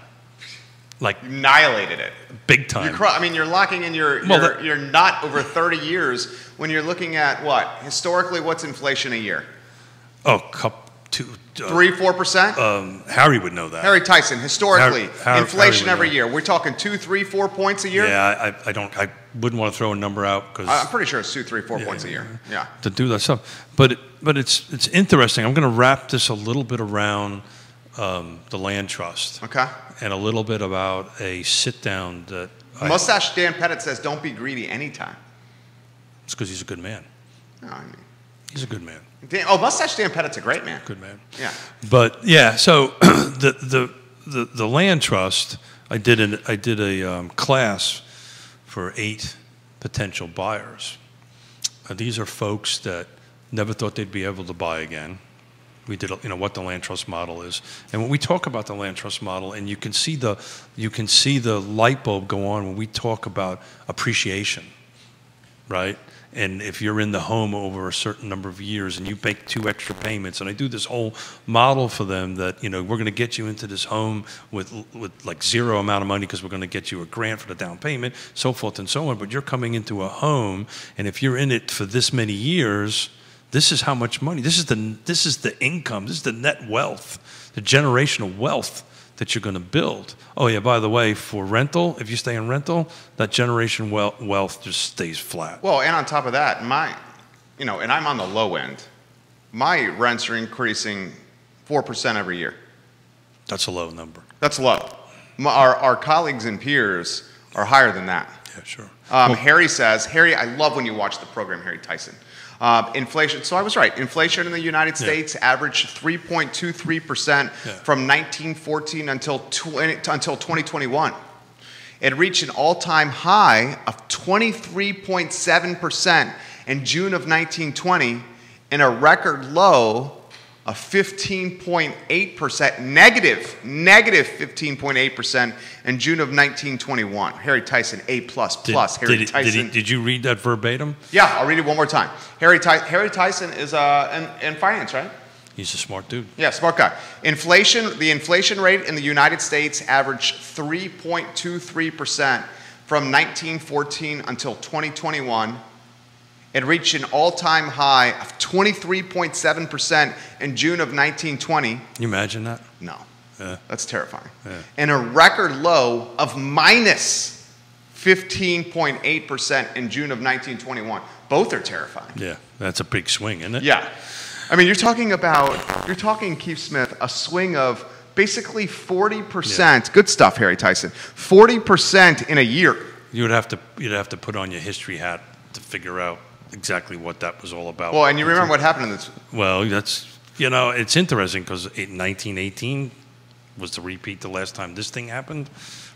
Like annihilated it, big time. You're locking in your not over 30 years when you're looking at what historically, what's inflation a year? Oh, 3-4%. Harry would know that. Harry Tyson, historically, inflation Harry every year. We're talking 2, 3, 4 points a year. Yeah, I wouldn't want to throw a number out because I'm pretty sure it's 2, 3, 4 points a year. Yeah. To do that stuff, but it's interesting. I'm going to wrap this a little bit around the land trust. Okay. And a little bit about a sit down that Mustache Dan Pettit says, "Don't be greedy anytime." It's because he's a good man. No, he's a good man. Mustache Dan Pettit's a great man. Good man. Yeah. But yeah, so the land trust, I did a class for 8 potential buyers. These are folks that never thought they'd be able to buy again. We did, what the land trust model is, and when we talk about the land trust model, and you can see the light bulb go on when we talk about appreciation, right? And if you're in the home over a certain number of years and you make 2 extra payments, and I do this whole model for them that, we're going to get you into this home with like zero amount of money because we're going to get you a grant for the down payment, so forth and so on. But you're coming into a home, and if you're in it for this many years, this is how much money, this is the income, this is the net wealth, the generational wealth that you're going to build. Oh yeah, by the way, for rental, if you stay in rental, that generation wealth just stays flat. Well, and on top of that, and I'm on the low end. My rents are increasing 4% every year. That's a low number. That's low. Our colleagues and peers are higher than that. Yeah, sure. Harry says, Harry, I love when you watch the program, Harry Tyson. Inflation, so I was right. Inflation in the United States averaged 3.23% from 1914 until 2021. It reached an all-time high of 23.7% in June of 1920 and a record low of 15.8%, negative 15.8% in June of 1921. Harry Tyson, A++. Harry Tyson. Did you read that verbatim? Yeah, I'll read it one more time. Harry Tyson is in finance, right? He's a smart dude. Yeah, smart guy. The inflation rate in the United States averaged 3.23% from 1914 until 2021. It reached an all-time high of 23.7% in June of 1920. Can you imagine that? No. Yeah. That's terrifying. Yeah. And a record low of minus 15.8% in June of 1921. Both are terrifying. Yeah, that's a big swing, isn't it? Yeah. You're talking, Keith Smith, a swing of basically 40%. Yeah. Good stuff, Harry Tyson. 40% in a year. You'd have to put on your history hat to figure out exactly what that was all about. Well, and you remember what happened in this? Well, that's, it's interesting because 1918 was to repeat the last time this thing happened,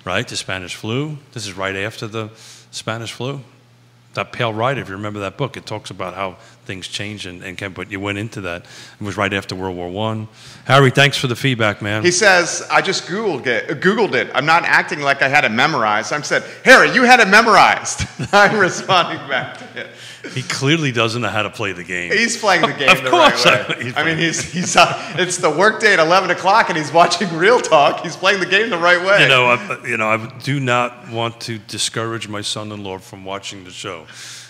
right? The Spanish flu. This is right after the Spanish flu. that Pale Rider, if you remember that book, it talks about how things change but you went into that. It was right after World War I. Harry, thanks for the feedback, man. He says, I just Googled it. I'm not acting like I had it memorized. I said, Harry, you had it memorized. I'm responding back to it. He clearly doesn't know how to play the game. He's playing the game Of the course right way. I mean, it's the workday at 11 o'clock and he's watching Real Talk. He's playing the game the right way. I do not want to discourage my son-in-law from watching the show.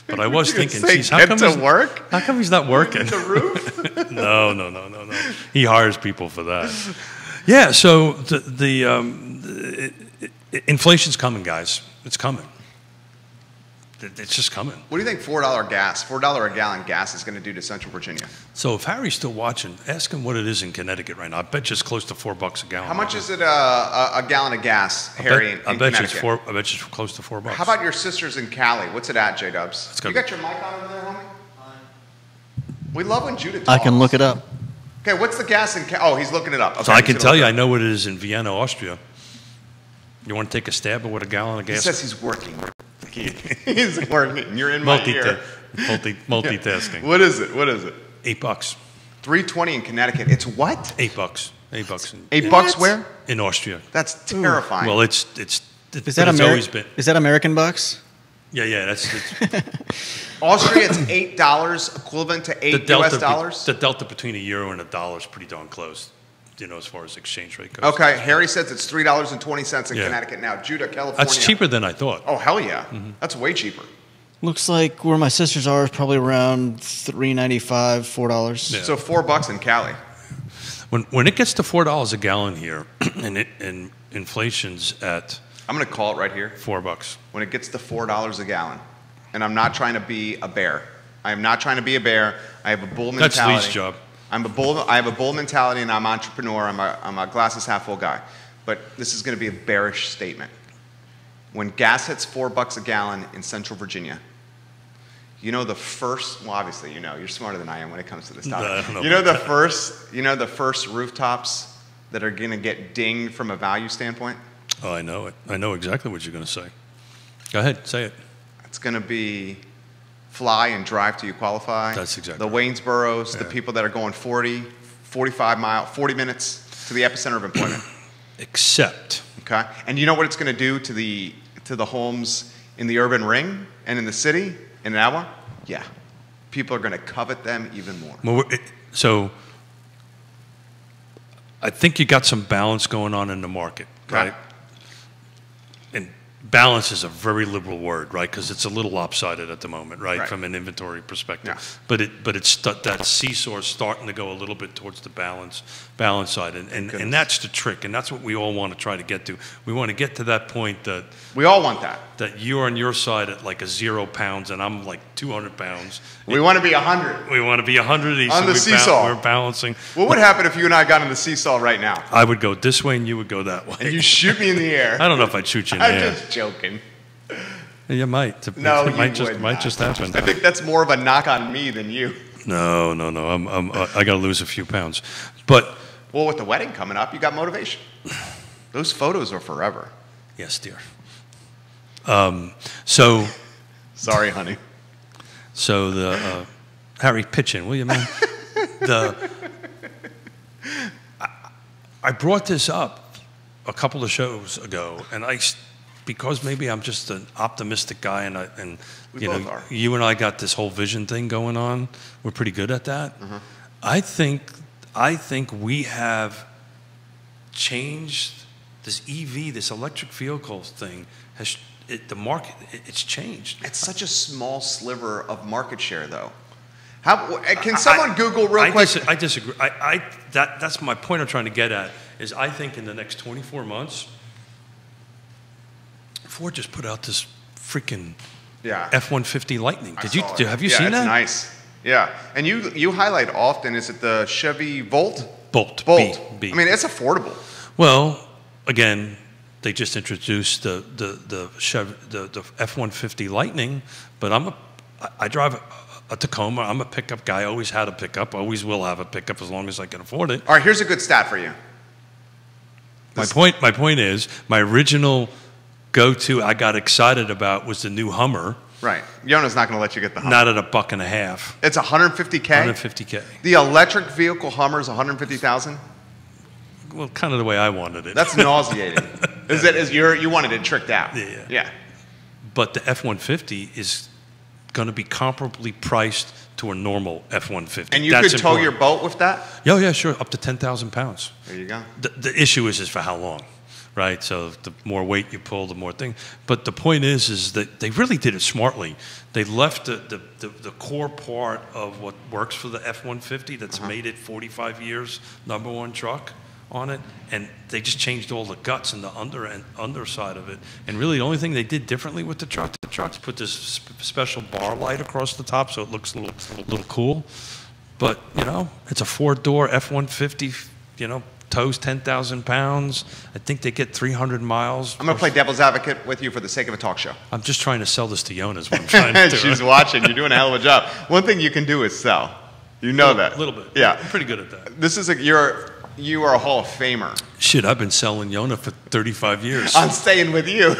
But I was thinking, geez, how come he's not working? The roof? No. He hires people for that. Yeah, so inflation's coming, guys. It's coming. It's just coming. What do you think $4 a gallon gas is going to do to Central Virginia? So if Harry's still watching, ask him what it is in Connecticut right now. I bet you it's close to $4 a gallon. How much is it a gallon of gas, Harry, in Connecticut? I bet you it's close to $4. How about your sisters in Cali? What's it at, J-Dubs? You got your mic on over there, homie? We love when Judah talks. I can look it up. Okay, what's the gas in Cali? Oh, he's looking it up. Okay, so I can tell you, I know what it is in Vienna, Austria. You want to take a stab at what a gallon of gas is? He says he's working. He's working. You're in my ear. Multitasking. What is it? $8. $3.20 in Connecticut. It's what? $8. $8 where? In Austria. That's terrifying. Well, it's always been. Is that American bucks? Yeah. That's Austria. It's $8 equivalent to $8 US dollars. The delta between a euro and a dollar is pretty darn close. As far as exchange rate goes. Okay, Harry says it's $3.20 in Connecticut now. Judah, California. That's cheaper than I thought. Oh, hell yeah. Mm-hmm. That's way cheaper. Looks like where my sisters are is probably around $3.95, $4. Yeah. So $4 in Cali. When it gets to $4 a gallon here, and inflation's at... I'm going to call it right here. $4. When it gets to $4 a gallon, and I'm not trying to be a bear. I am not trying to be a bear. I have a bull mentality. That's Lee's job. I have a bull mentality, and I'm an entrepreneur. I'm a glasses half full guy. But this is going to be a bearish statement. When gas hits $4 a gallon in Central Virginia, obviously you're smarter than I am when it comes to this topic. The first rooftops that are going to get dinged from a value standpoint? Oh, I know it. I know exactly what you're going to say. Go ahead, say it. It's going to be fly and drive till you qualify. That's exactly the Waynesboros, the people that are going 40 minutes to the epicenter of employment. Except. Okay. And you know what it's going to do to the homes in the urban ring and in the city in an hour? Yeah. People are going to covet them even more. Well, so I think you got some balance going on in the market, right? And balance is a very liberal word, right? Because it's a little lopsided at the moment, right? From an inventory perspective. Yeah. But it's that seesaw is starting to go a little bit towards the balance side, and that's the trick, and that's what we all want to try to get to. We want to get to that point that we all want that you're on your side at like a 0 pounds, and I'm like 200 pounds. We want to be 100. We want to be 100 each. On the seesaw. We're balancing. What would happen if you and I got on the seesaw right now? I would go this way, and you would go that way. And you shoot me in the air. I don't know if I'd shoot you in the air. I'm just joking. You might. No, it might just happen. I think that's more of a knock on me than you. No. I got to lose a few pounds. But well, with the wedding coming up, you got motivation. Those photos are forever. Yes, dear. So. Sorry, honey. So the Harry, pitch in, will you, man? I brought this up a couple of shows ago, and because maybe I'm just an optimistic guy, and you and I got this whole vision thing going on. We're pretty good at that. Mm-hmm. I think we have changed this EV, this electric vehicles thing. The market, it's changed. It's such a small sliver of market share, though. Can someone Google real quick? I disagree. That's my point I'm trying to get at, is I think in the next 24 months, Ford just put out this freaking F-150 Lightning. Have you seen that? It's nice. Yeah. And you highlight often, is it the Chevy Bolt? Bolt. B. I mean, it's affordable. Well, again, they just introduced the F-150 Lightning, but I drive a Tacoma. I'm a pickup guy. Always had a pickup. Always will have a pickup as long as I can afford it. All right, here's a good stat for you. My point is, my original go-to I got excited about was the new Hummer, Right. Yonna's not going to let you get the Hummer. Not at $1.50. It's $150K? $150K. The electric vehicle Hummer is $150,000? Well, kind of the way I wanted it. That's nauseating. You wanted it tricked out? Yeah. But the F-150 is going to be comparably priced to a normal F-150. And you could tow your boat with that? Yeah, sure, up to 10,000 pounds. There you go. The issue is for how long, right? So the more weight you pull, the more thing. But the point is that they really did it smartly. They left the core part of what works for the F-150 that's made it 45 years, #1 truck on it, and they just changed all the guts and the underside of it. And really the only thing they did differently with the trucks put this special bar light across the top so it looks a little cool. But, you know, it's a 4-door F-150, you know, tows 10,000 pounds. I think they get 300 miles. I'm going to play devil's advocate with you for the sake of a talk show. I'm just trying to sell this to Yonna is what I'm trying to do. She's watching. You're doing a hell of a job. One thing you can do is sell. You know that. A little bit. Yeah. I'm pretty good at that. This is you are a Hall of Famer. Shit, I've been selling Yonna for 35 years. I'm staying with you.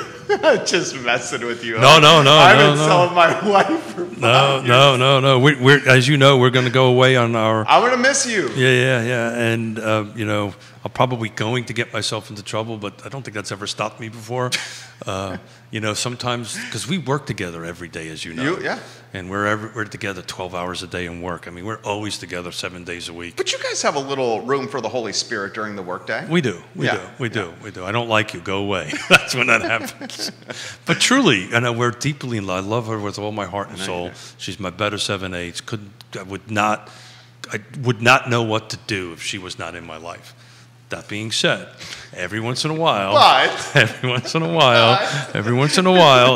Just messing with you. No. I've been selling my wife for 5 years. No. We're as you know, we're going to go away on our... I'm going to miss you. Yeah. And, you know, I'm probably going to get myself into trouble, but I don't think that's ever stopped me before. You know, sometimes, because we work together every day, as you know. Yeah. And we're together 12 hours a day in work. I mean, we're always together 7 days a week. But you guys have a little room for the Holy Spirit during the workday. We do. We do. I don't like you. Go away. That's when that happens. But truly, I know we're deeply in love. I love her with all my heart and soul. She's my better 7/8. I would not know what to do if she was not in my life. That being said, every once in a while,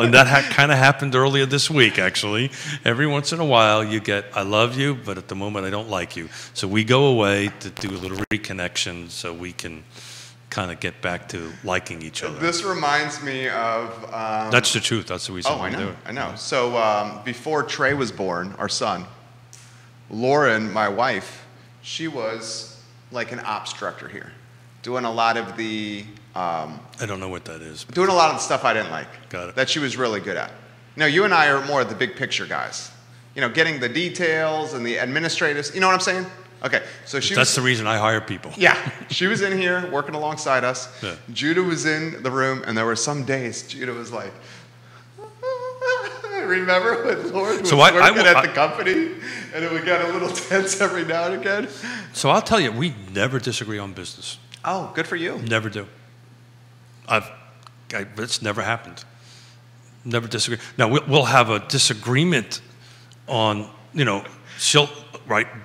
and that kind of happened earlier this week, actually. Every once in a while, you get, I love you, but at the moment, I don't like you. So we go away to do a little reconnection so we can kind of get back to liking each other. This reminds me of... that's the truth. That's the reason we do it. I know. So before Trey was born, our son, Lauren, my wife, she was like an ops director here. Doing a lot of the... I don't know what that is. Doing a lot of the stuff I didn't like. Got it. That she was really good at. You know, you and I are more of the big picture guys. You know, getting the details and the administrators. You know what I'm saying? Okay, so That's the reason I hire people. Yeah, she was in here working alongside us. Yeah. Judah was in the room, and there were some days Judah was like, remember when Lord was working at the company, and it would get a little tense every now and again? So I'll tell you, we never disagree on business. Oh, good for you. Never do. It's never happened. Never disagree. Now, we'll have a disagreement on, you know,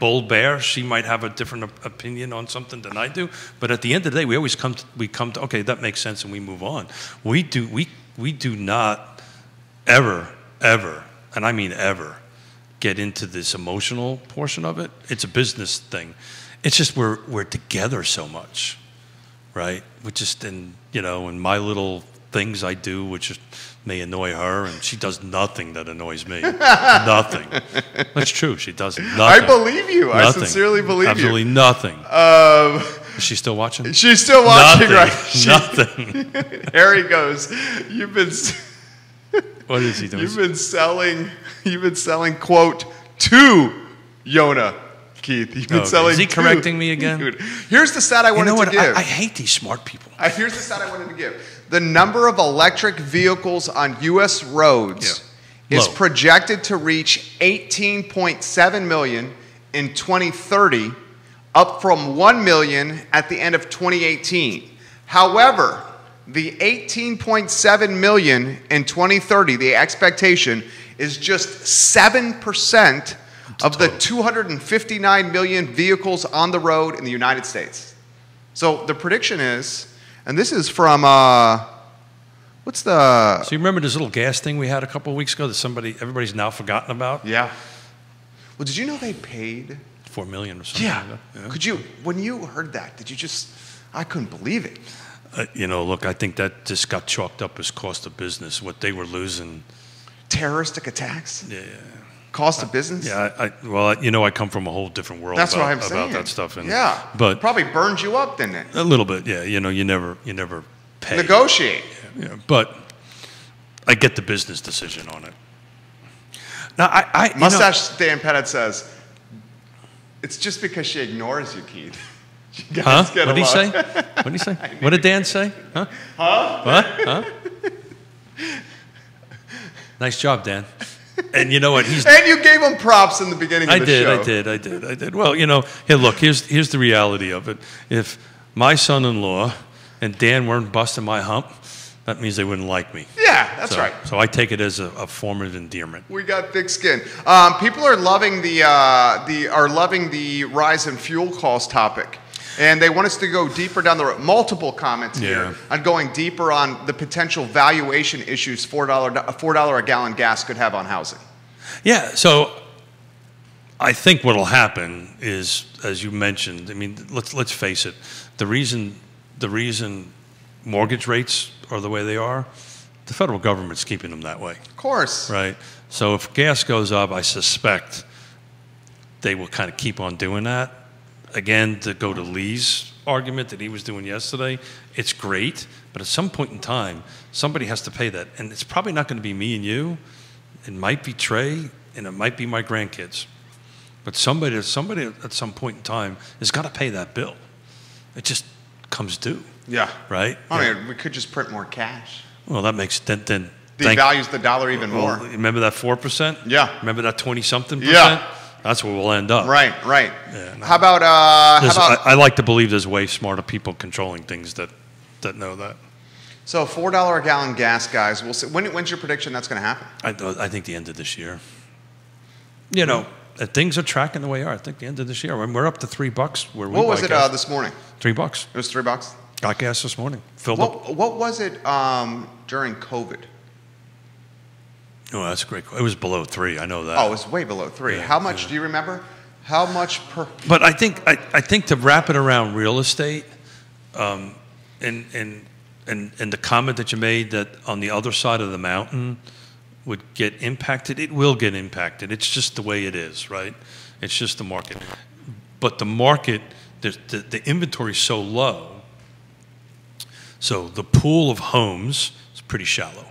Bold Bear, she might have a different opinion on something than I do, but at the end of the day, we always come to okay, that makes sense, and we move on. We do not ever, and I mean ever, get into this emotional portion of it. It's a business thing. It's just we're together so much, right? We just in my little things I do, which may annoy her, and she does nothing that annoys me. Nothing. That's true. She does nothing. I believe you. Nothing. I sincerely believe Absolutely you. Nothing. Is she still watching? She's still watching, nothing. right? Nothing. Harry goes, you've been... What is he doing? You've been selling, quote, to Yonna, Keith. You've been selling. Is he correcting me again? Dude. Here's the stat I wanted to give. I hate these smart people. Here's the stat I wanted to give. The number of electric vehicles on U.S. roads is projected to reach 18.7 million in 2030, up from 1 million at the end of 2018. However, the 18.7 million in 2030, the expectation is just 7% of the 259 million vehicles on the road in the United States. So the prediction is, and this is from, what's the... So you remember this little gas thing we had a couple of weeks ago that everybody's now forgotten about? Yeah. Well, did you know they paid... $4 million or something Yeah. like that? Could you, when you heard that, did you just... I couldn't believe it. Look, I think that just got chalked up as cost of business, what they were losing. Terroristic attacks? Yeah. Cost of business? Yeah, I come from a whole different world That's what I'm saying. about that stuff. And, yeah, but probably burned you up, didn't it? A little bit, yeah. You never pay. Negotiate. Yeah, but I get the business decision on it. Now, Mustache Dan Pettit says, it's just because she ignores you, Keith. Huh? What did he say? What did he say? What did Dan say? Huh? What? Huh? Nice job, Dan. And you know what? And you gave him props in the beginning of the show. I did. Well, hey, look, here's the reality of it. If my son-in-law and Dan weren't busting my hump, that means they wouldn't like me. Yeah, that's right. So I take it as a form of endearment. We got thick skin. People are loving the rise in fuel cost topic. And they want us to go deeper down the road. Multiple comments here on going deeper on the potential valuation issues $4 a gallon gas could have on housing. Yeah, so I think what will happen is, as you mentioned, I mean, let's face it, the reason mortgage rates are the way they are, the federal government's keeping them that way. Of course. Right? So if gas goes up, I suspect they will kind of keep on doing that. Again, to go to Lee's argument that he was doing yesterday, it's great, but at some point in time, somebody has to pay that. And it's probably not going to be me and you. It might be Trey, and it might be my grandkids. But somebody at some point in time has got to pay that bill. It just comes due. Yeah. Right? I mean, we could just print more cash. Well, that makes then devalues the dollar even more. Remember that 4%? Yeah. Remember that 20-something%? Yeah. That's where we'll end up. Right. Yeah, no. How about I like to believe there's way smarter people controlling things that know that. So $4 a gallon gas, guys. We'll see. When's your prediction that's going to happen? I think the end of this year. If things are tracking the way they are, I think the end of this year. We're up to $3. What was it this morning? $3. It was $3. Got gas this morning. Filled up. What was it during COVID? Oh, that's a great. It was below 3. I know that. Oh, it was way below 3. Yeah, How much do you remember? How much per? But I think to wrap it around real estate, and the comment that you made that on the other side of the mountain would get impacted. It will get impacted. It's just the way it is, right? It's just the market. But the market, the inventory is so low, so the pool of homes is pretty shallow.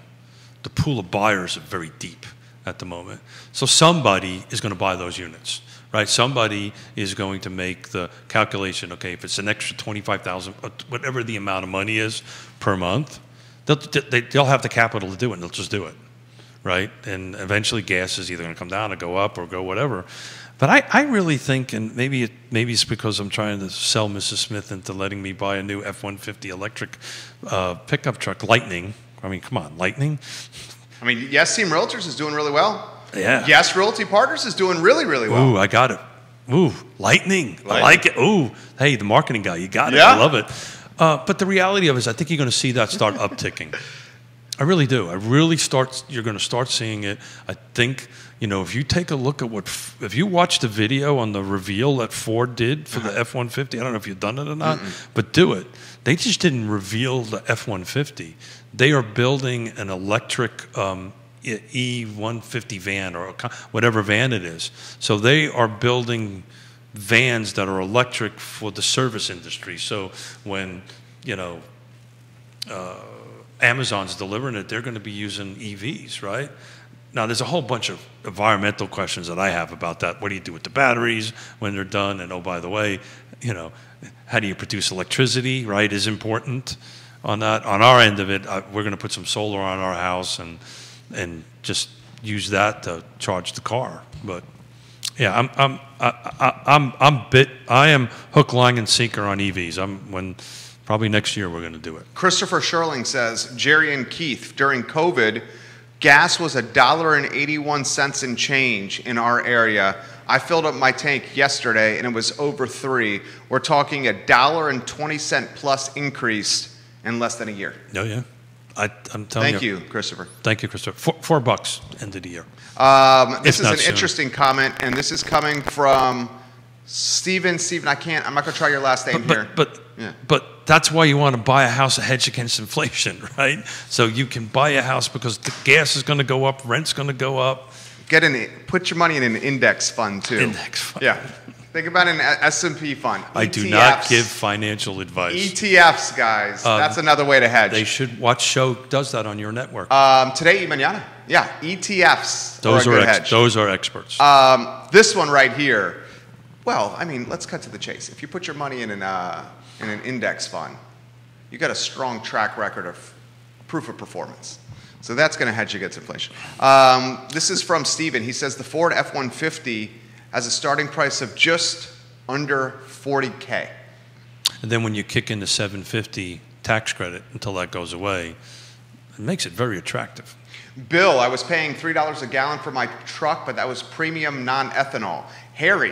The pool of buyers are very deep at the moment. So somebody is going to buy those units, right? Somebody is going to make the calculation, okay, if it's an extra $25,000, whatever the amount of money is per month, they'll have the capital to do it, and they'll just do it, right? And eventually gas is either going to come down or go up or go whatever. But I really think, and maybe it's because I'm trying to sell Mrs. Smith into letting me buy a new F-150 electric pickup truck, Lightning. I mean, come on, Lightning. I mean, Yes Team Realtors is doing really well. Yeah. Yes Realty Partners is doing really, really well. Ooh, I got it. Ooh, Lightning. I like it. Ooh, hey, the marketing guy, you got it. Yeah. I love it. But the reality of it is I think you're going to see that start upticking. I really do. You're going to start seeing it. I think, if you take a look at if you watch the video on the reveal that Ford did for the F-150, I don't know if you've done it or not, but do it. They just didn't reveal the F-150. They are building an electric E-150 van or whatever van it is. So they are building vans that are electric for the service industry. So when, Amazon's delivering it, they're going to be using EVs, right? Now, there's a whole bunch of environmental questions that I have about that. What do you do with the batteries when they're done? And, oh, by the way, how do you produce electricity, right, is important on that. On our end of it, we're going to put some solar on our house and just use that to charge the car. But, yeah, I am hook, line, and sinker on EVs. Probably next year we're going to do it. Christopher Sherling says, Jerry and Keith, during COVID, gas was $1.81 and change in our area. I filled up my tank yesterday and it was over $3. We're talking $1.20 plus increase in less than a year. Oh, yeah. I'm telling you. Thank you, Christopher. Thany Christopher. $4 end of the year. This is an interesting comment, and this is coming from Steven, I'm not going to try your last name here. But that's why you want to buy a house to hedge against inflation, right? So you can buy a house because the gas is going to go up, rent's going to go up. Put your money in an index fund too. Index fund. Yeah. Think about an S&P fund. I do not give financial advice. ETFs, guys. That's another way to hedge. They should. What show does that on your network? Today y mañana. Yeah, ETFs. Those are experts. This one right here. Well, I mean, let's cut to the chase. If you put your money in an index fund, you got a strong track record of proof of performance. So that's going to hedge against inflation. This is from Steven. He says the Ford F-150 has a starting price of just under $40K. And then when you kick in the $750 tax credit until that goes away, it makes it very attractive. Bill, I was paying $3 a gallon for my truck, but that was premium non-ethanol. Harry,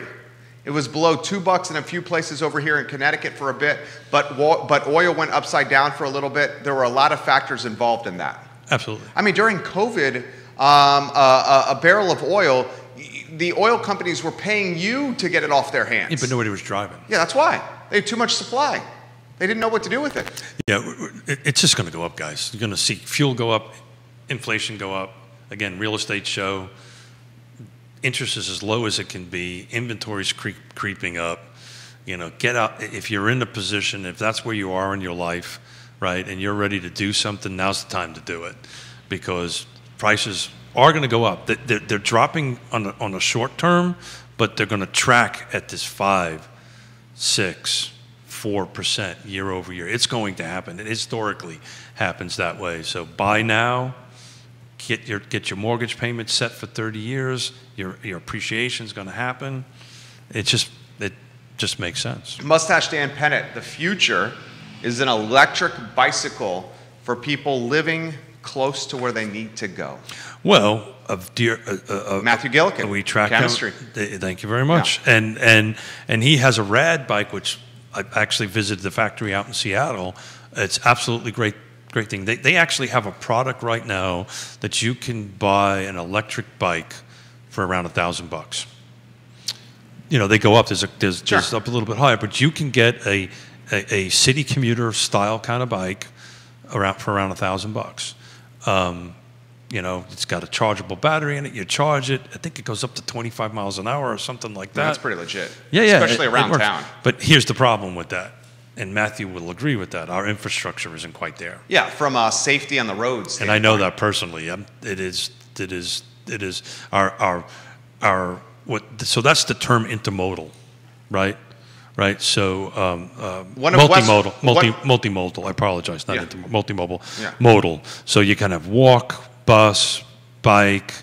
it was below $2 in a few places over here in Connecticut for a bit, but oil went upside down for a little bit. There were a lot of factors involved in that. Absolutely. I mean, during COVID, a barrel of oil, the oil companies were paying you to get it off their hands. Yeah, but nobody was driving. Yeah, that's why. They had too much supply. They didn't know what to do with it. Yeah, it's just going to go up, guys. You're going to see fuel go up, inflation go up. Again, real estate show. Interest is as low as it can be. Inventory's creeping up. You know, get out. If you're in the position, if that's where you are in your life, right, and you're ready to do something, now's the time to do it, because prices are going to go up. They're dropping on the short term, but they're going to track at this 5, 6, 4% year over year. It's going to happen. It historically happens that way. So buy now. Get your mortgage payment set for 30 years. Your appreciation is going to happen. It just makes sense. Mustache Dan Pennant, the future is an electric bicycle for people living close to where they need to go. Well, Matthew Gillikin, we track chemistry. Thank you very much. Yeah. And he has a rad bike, which I actually visited the factory out in Seattle. It's absolutely great thing. They actually have a product right now that you can buy an electric bike for around $1,000. You know, they go up. There's up a little bit higher, but you can get a city commuter style kind of bike for around $1,000. You know, it's got a chargeable battery in it. You charge it. I think it goes up to 25 miles an hour or something like that. That's pretty legit. Yeah, especially around town. But here's the problem with that. And Matthew will agree with that. Our infrastructure isn't quite there. Yeah, from safety on the roads. And I know that personally. It is our what. So that's the term intermodal, right? Right. So multimodal. I apologize. Not multimodal. Yeah. Modal. So you kind of walk, bus, bike,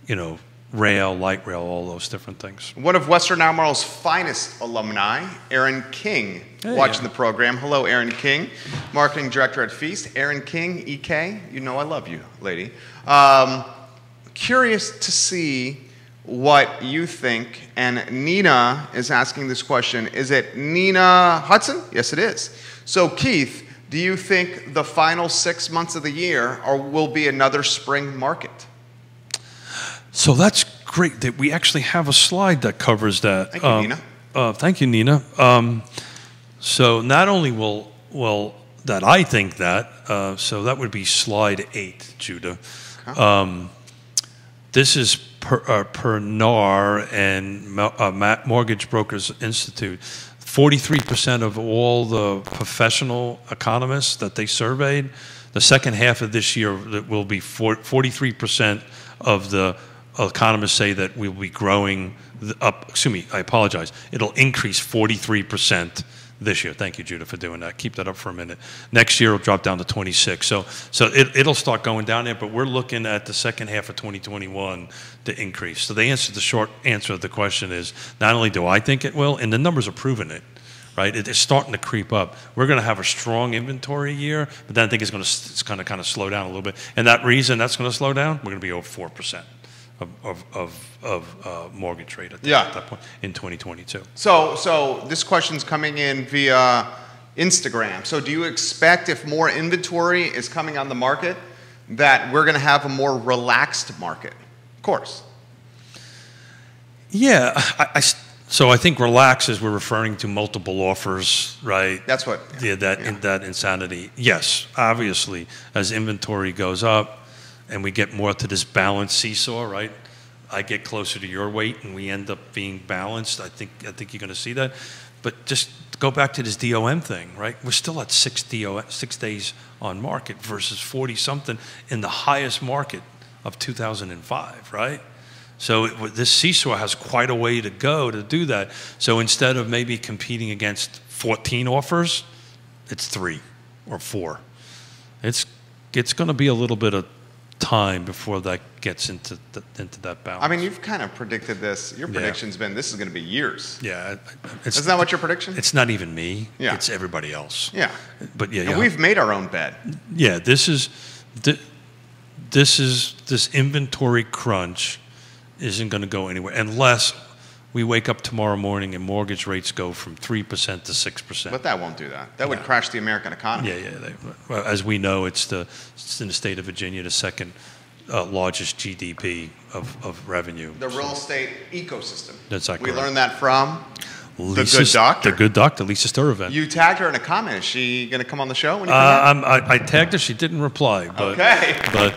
you know, rail, light rail, all those different things. One of Western Albemarle's finest alumni, Erin King, watching the program. Hello, Erin King, marketing director at Feast. Erin King, EK, you know I love you, lady. Curious to see what you think. And Nina is asking this question. Is it Nina Hudson? Yes, it is. So, Keith, do you think the final 6 months of the year will be another spring market? So that's great that we actually have a slide that covers that. Thank you, Nina. Thank you, Nina. So not only will that I think that, so that would be slide 8, Judah. Okay. This is per NAR and Mortgage Brokers Institute. 43% of all the professional economists that they surveyed, the second half of this year will be 43% of the economists say that we'll be growing up. Excuse me, I apologize. It'll increase 43% this year. Thank you, Judah, for doing that. Keep that up for a minute. Next year, it'll drop down to 26. So it'll start going down there, but we're looking at the second half of 2021 to increase. So the short answer of the question is, not only do I think it will, and the numbers are proving it, right? It's starting to creep up. We're going to have a strong inventory year, but then I think it's going to kind of slow down a little bit. And that reason that's going to slow down, we're going to be over 4%. Of mortgage rate at that point in 2022. So this question's coming in via Instagram. So do you expect, if more inventory is coming on the market, that we're going to have a more relaxed market? Of course. Yeah, so I think relax is we're referring to multiple offers, right? That's what. That insanity. Yes, obviously, as inventory goes up, and we get more to this balanced seesaw, right? I get closer to your weight and we end up being balanced, I think you're going to see that. But just go back to this DOM thing, right? We're still at 6 days on market versus 40-something in the highest market of 2005, right? So this seesaw has quite a way to go to do that. So instead of maybe competing against 14 offers, it's 3 or 4. It's going to be a little bit of time before that gets into that balance. I mean, you've kind of predicted this. Your prediction's been this is going to be years. Yeah. Isn't that what your prediction? It's not even me. Yeah. It's everybody else. Yeah. But and we've made our own bed. Yeah. This inventory crunch isn't going to go anywhere unless we wake up tomorrow morning and mortgage rates go from 3% to 6%. But that won't do that. That would crash the American economy. Yeah. Well, as we know, it's in the state of Virginia, the second largest GDP of revenue. The real estate ecosystem. That's exactly We right. learned that from the good doctor. The good doctor, Lisa Sturtevant. You tagged her in a comment. Is she going to come on the show? When you I tagged her. She didn't reply. But, okay. But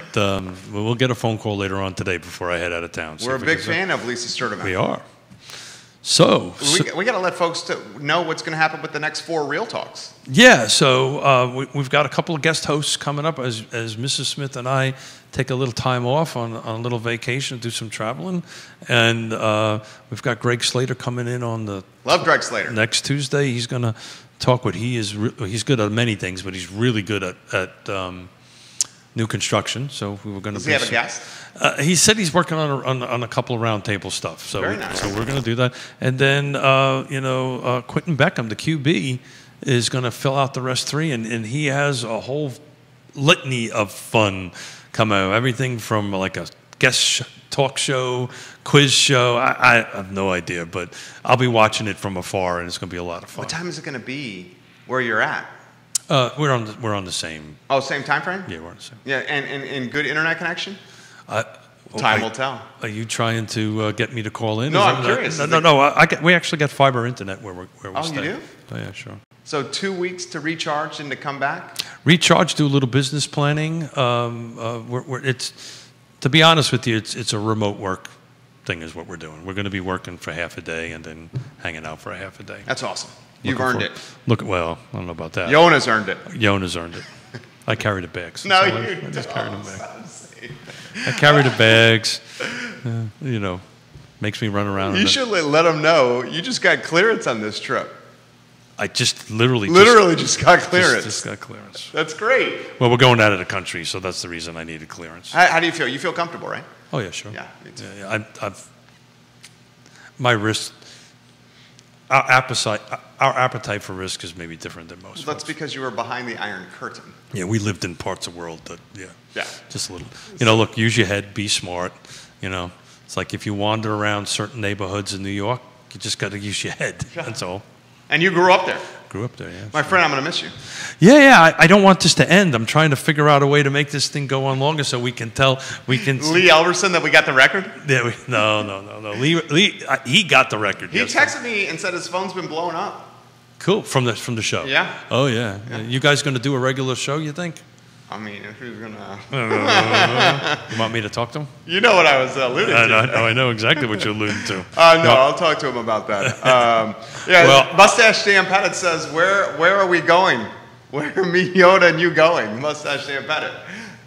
we'll get a phone call later on today before I head out of town. We're a big fan of Lisa Sturtevant. We are. So we got to let folks know what's going to happen with the next 4 Real Talks. Yeah, so we've got a couple of guest hosts coming up as Mrs. Smith and I take a little time off on a little vacation, do some traveling, and we've got Greg Slater coming in on the Love Greg Slater next Tuesday. He's going to talk what he's good at many things, but he's really good at new construction. So we were going to. Does he have a guest? He said he's working on a couple of roundtable stuff. So Very nice. So we're going to do that, and then Quentin Beckham, the QB, is going to fill out the rest 3, and he has a whole litany of fun coming out. Everything from like a guest talk show, quiz show. I have no idea, but I'll be watching it from afar, and it's going to be a lot of fun. What time is it going to be where you're at? We're on the same. Oh, same time frame? Yeah, we're on the same. Yeah, and good internet connection? Time will tell. Are you trying to get me to call in? No, I'm curious. No. We actually got fiber internet where we stay. You do? Oh, yeah, sure. So 2 weeks to recharge and to come back? Recharge, do a little business planning. To be honest with you, it's a remote work thing is what we're doing. We're going to be working for half a day and then hanging out for a half a day. That's awesome. You've earned it. Well, I don't know about that. Yonna's earned it. Yonna's earned it. I carry the bags. No, so you I just carry them back. don't. I carry the bags. Makes me run around. You should let them know you just got clearance on this trip. I just literally just got clearance. Just got clearance. That's great. Well, we're going out of the country, so that's the reason I needed clearance. How do you feel? You feel comfortable, right? Oh yeah, sure. Yeah, me too. Yeah. My risk, our appetite for risk is maybe different than most. That's folks. because you were behind the Iron Curtain. Yeah, we lived in parts of the world that Yeah. just a little. Look, use your head, be smart. It's like if you wander around certain neighborhoods in New York, you just got to use your head. That's all. And you grew up there. Grew up there, yeah. My friend, I'm going to miss you. Yeah. I don't want this to end. I'm trying to figure out a way to make this thing go on longer so we can tell. Lee Elverson, that we got the record? Yeah. No. Lee, he got the record. He texted me and said his phone's been blowing up. Cool. From the show. Yeah. Oh yeah. You guys going to do a regular show? You think? I mean, who's gonna? You want me to talk to him? You know what I was alluding to. I know exactly what you're alluding to. No, I'll talk to him about that. Well, Mustache Dan Pettit says, "Where are we going? Where are me, Yonna, and you going?" Mustache Dan Pettit.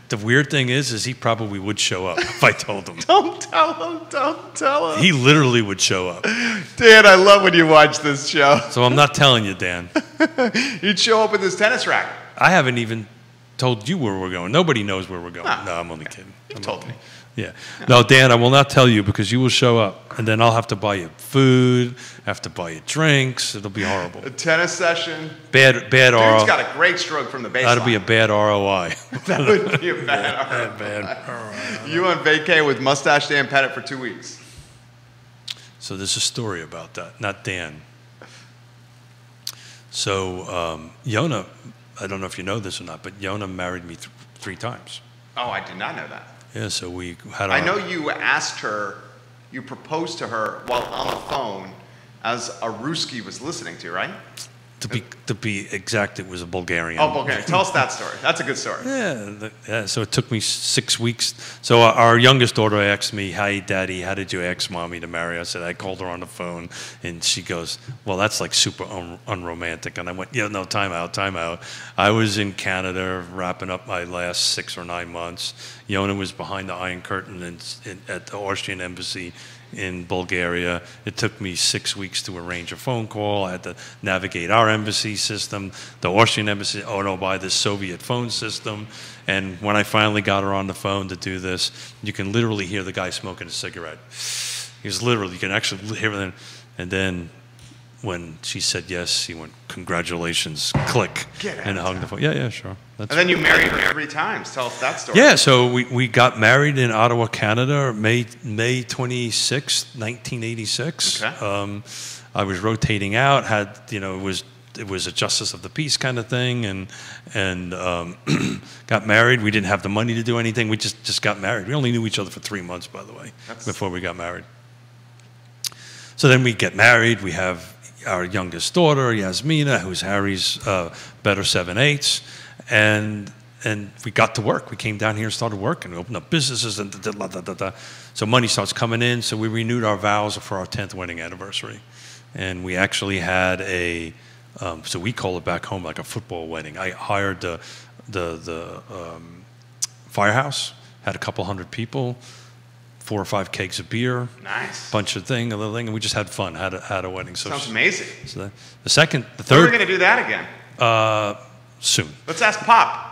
The weird thing is he probably would show up if I told him. Don't tell him. He literally would show up. Dan, I love when you watch this show. So I'm not telling you, Dan. He'd show up with his tennis racket. I haven't even told you where we're going. Nobody knows where we're going. No, I'm only kidding. You told me. Yeah. No, Dan, I will not tell you because you will show up, and then I'll have to buy you food, have to buy you drinks. It'll be horrible. A tennis session. Bad ROI. Dude's got a great stroke from the baseline. That'll be a bad ROI. That would be a bad ROI. Bad ROI. You on vacay with Mustache Dan Pettit for 2 weeks. So there's a story about that, not Dan. So Yonna, I don't know if you know this or not, but Yonna married me 3 times. Oh, I did not know that. Yeah, so we had I know you asked her, you proposed to her while on the phone as a Ruski was listening to, right? To be exact, it was a Bulgarian. Oh, Bulgarian. Tell us that story. That's a good story. Yeah. So it took me 6 weeks. So our youngest daughter asked me, "Hi, Daddy, how did you ask Mommy to marry?" I said, I called her on the phone, and she goes, "Well, that's like super unromantic." And I went, "Yeah, no, time out. I was in Canada wrapping up my last 6 or 9 months. Yonna was behind the Iron Curtain at the Austrian Embassy in Bulgaria. It took me 6 weeks to arrange a phone call. I had to navigate our embassy system, the Austrian embassy, by this Soviet phone system. And when I finally got her on the phone to do this, you can literally hear the guy smoking a cigarette. You can actually hear them. And then when she said yes, he went, "Congratulations," click, and hung the phone. Yeah, sure. And then you married her 3 times. Tell us that story. Yeah, so we got married in Ottawa, Canada, May 26, 1986. Okay. I was rotating out, it was a justice of the peace kind of thing, and got married. We didn't have the money to do anything. We just got married. We only knew each other for 3 months, by the way, before we got married. So then we get married. We have our youngest daughter, Yasmina, who's Harry's better 7/8, and we got to work. We came down here and started working. We opened up businesses and so money starts coming in. So we renewed our vows for our 10th wedding anniversary, and we actually had so we call it back home like a football wedding. I hired the firehouse, had a couple hundred people, 4 or 5 kegs of beer, nice, bunch of thing, and we just had fun. Had a wedding. So sounds amazing. So the third. When are we going to do that again? Soon. Let's ask Pop.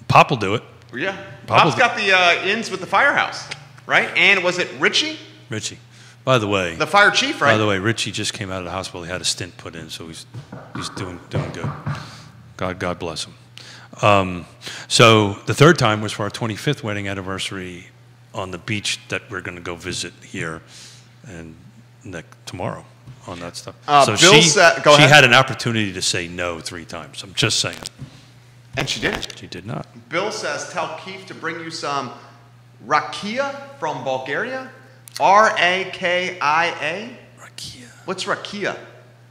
Pop will do it. Yeah, Pop's got the ins with the firehouse, right? And was it Richie? Richie. By the way, the fire chief, right? By the way, Richie just came out of the hospital. He had a stent put in, so he's doing good. God bless him. So the third time was for our 25th wedding anniversary on the beach that we're going to go visit here and tomorrow on that stuff. So she had an opportunity to say no 3 times. I'm just saying. And she didn't. She did not. Bill says, tell Keith to bring you some rakia from Bulgaria. R-A-K-I-A. Rakia. What's rakia?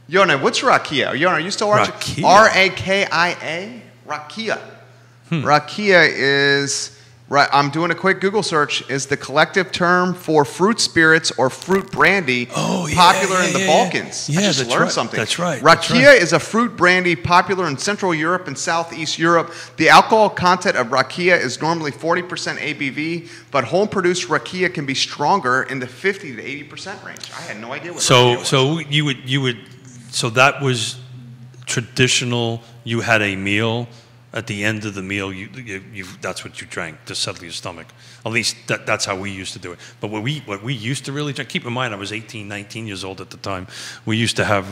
Yonna, what's rakia? Yonna, are you still watching? Rakia. R-A-K-I-A. Rakia. Rakia is... Right, I'm doing a quick Google search. Is the collective term for fruit spirits or fruit brandy popular in the Balkans? Yeah, I just learned something. That's right. Rakia is a fruit brandy popular in Central Europe and Southeast Europe. The alcohol content of rakia is normally 40% ABV, but home-produced rakia can be stronger in the 50 to 80% range. I had no idea what rakia was. So that was traditional. You had a meal. At the end of the meal, that's what you drank to settle your stomach. At least that's how we used to do it. But what we used to really drink, keep in mind, I was 18, 19 years old at the time. We used to have,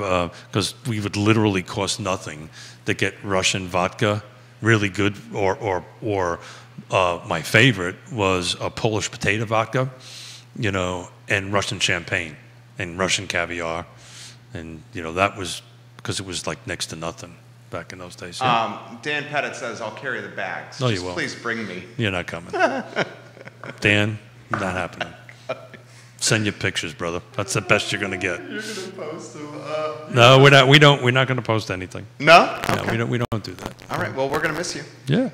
because we would literally cost nothing to get Russian vodka, really good, or my favorite was a Polish potato vodka, and Russian champagne and Russian caviar. And, that was because it was like next to nothing back in those days. Yeah. Dan Pettit says, I'll carry the bags. No, you won't. Please bring me. You're not coming. Dan, not happening. Send you pictures, brother. That's the best you're going to get. You're going to post them. No, we're not. We're not going to post anything. No? Okay. No, we don't do that. All right. Well, we're going to miss you. Yeah.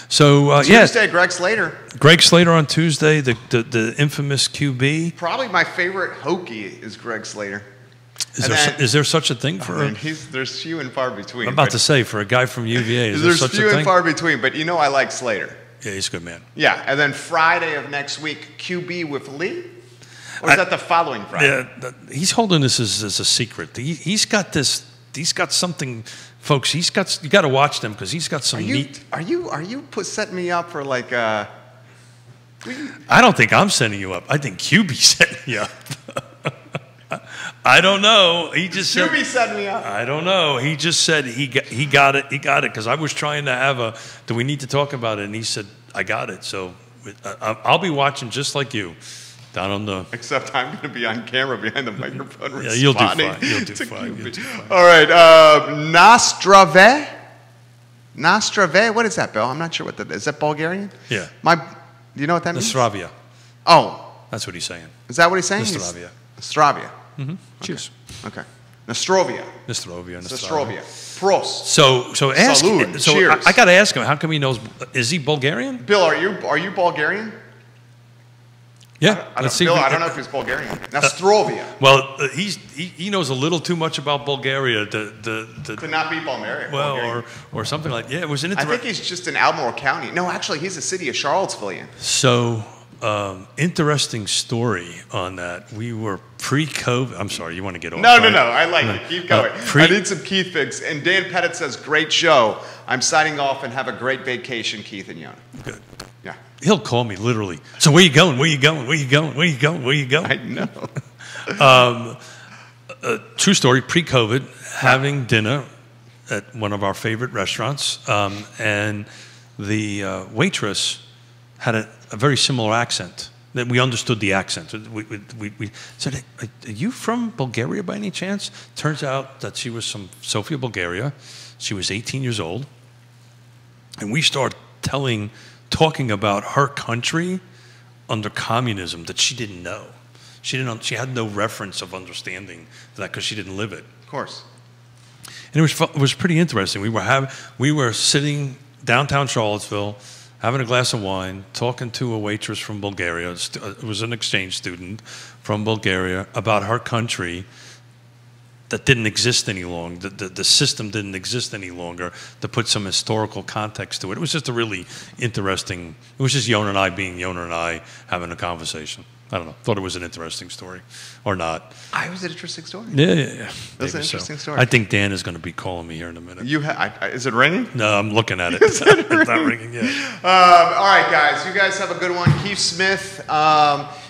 So Tuesday, Greg Slater. Greg Slater on Tuesday, the infamous QB. Probably my favorite hokey is Greg Slater. Is there such a thing for? There's few and far between. I'm about to say, for a guy from UVA, there's few and far between. But I like Slater. Yeah, he's a good man. Yeah, and then Friday of next week, QB with Lee. Or is that the following Friday? Yeah, he's holding this as a secret. He's got this. He's got something, folks. You got to watch them because he's got some neat. Are you setting me up for like? I don't think I'm setting you up. I think QB's setting you up. I don't know. He just said. QB set me up. I don't know. He just said he got it. He got it because I was trying to have do we need to talk about it? And he said, I got it. So I'll be watching just like you. Down on the. Except I'm going to be on camera behind the microphone. Yeah, you'll do fine. You'll do fine. All right. Nastrave. What is that, Bill? I'm not sure what that is. Is that Bulgarian? Yeah. Do you know what that means? Nastravia. Oh. That's what he's saying. Is that what he's saying? Nastravia. Nastravia. Mm-hmm. Cheers. Okay. Nastrovia. Nastrovia. Prost. So ask. Salud. So Cheers. I got to ask him. How come he knows? Is he Bulgarian? Bill, are you Bulgarian? Yeah. Let's see. Bill, I don't know if he's Bulgarian. Nastrovia. Well, he knows a little too much about Bulgaria To not be Bulgarian. well, or something like. Yeah, it was an. I think he's just in Albemarle County. No, actually, he's a city of Charlottesville. So, interesting story on that. We were pre-COVID. I'm sorry, you want to get off? No. I like it. Keep going. Pre- I need some Keith figs. And Dan Pettit says, great show. I'm signing off and have a great vacation, Keith and Yonna. Good. Yeah. He'll call me literally. So where you going? Where you going? Where you going? Where you going? Where you going? I know. True story. Pre-COVID, having dinner at one of our favorite restaurants, and the waitress had a very similar accent. That we understood the accent. We said, "Are you from Bulgaria by any chance?" Turns out that she was from Sofia, Bulgaria. She was 18 years old, and we started talking about her country under communism that she didn't know. She had no reference of understanding that because she didn't live it. Of course. And it was pretty interesting. We were sitting downtown Charlottesville, having a glass of wine, talking to a waitress from Bulgaria. It was an exchange student from Bulgaria about her country that didn't exist any longer. The system didn't exist any longer, to put some historical context to it. It was just a really interesting, it was just Yonna and I being Yonna and I having a conversation. I don't know. Thought it was an interesting story, or not. It was an interesting story. Yeah. That's an interesting story. I think Dan is going to be calling me here in a minute. Is it ringing? No, I'm looking at it. It's not ringing yet. All right, guys. You guys have a good one. Keith Smith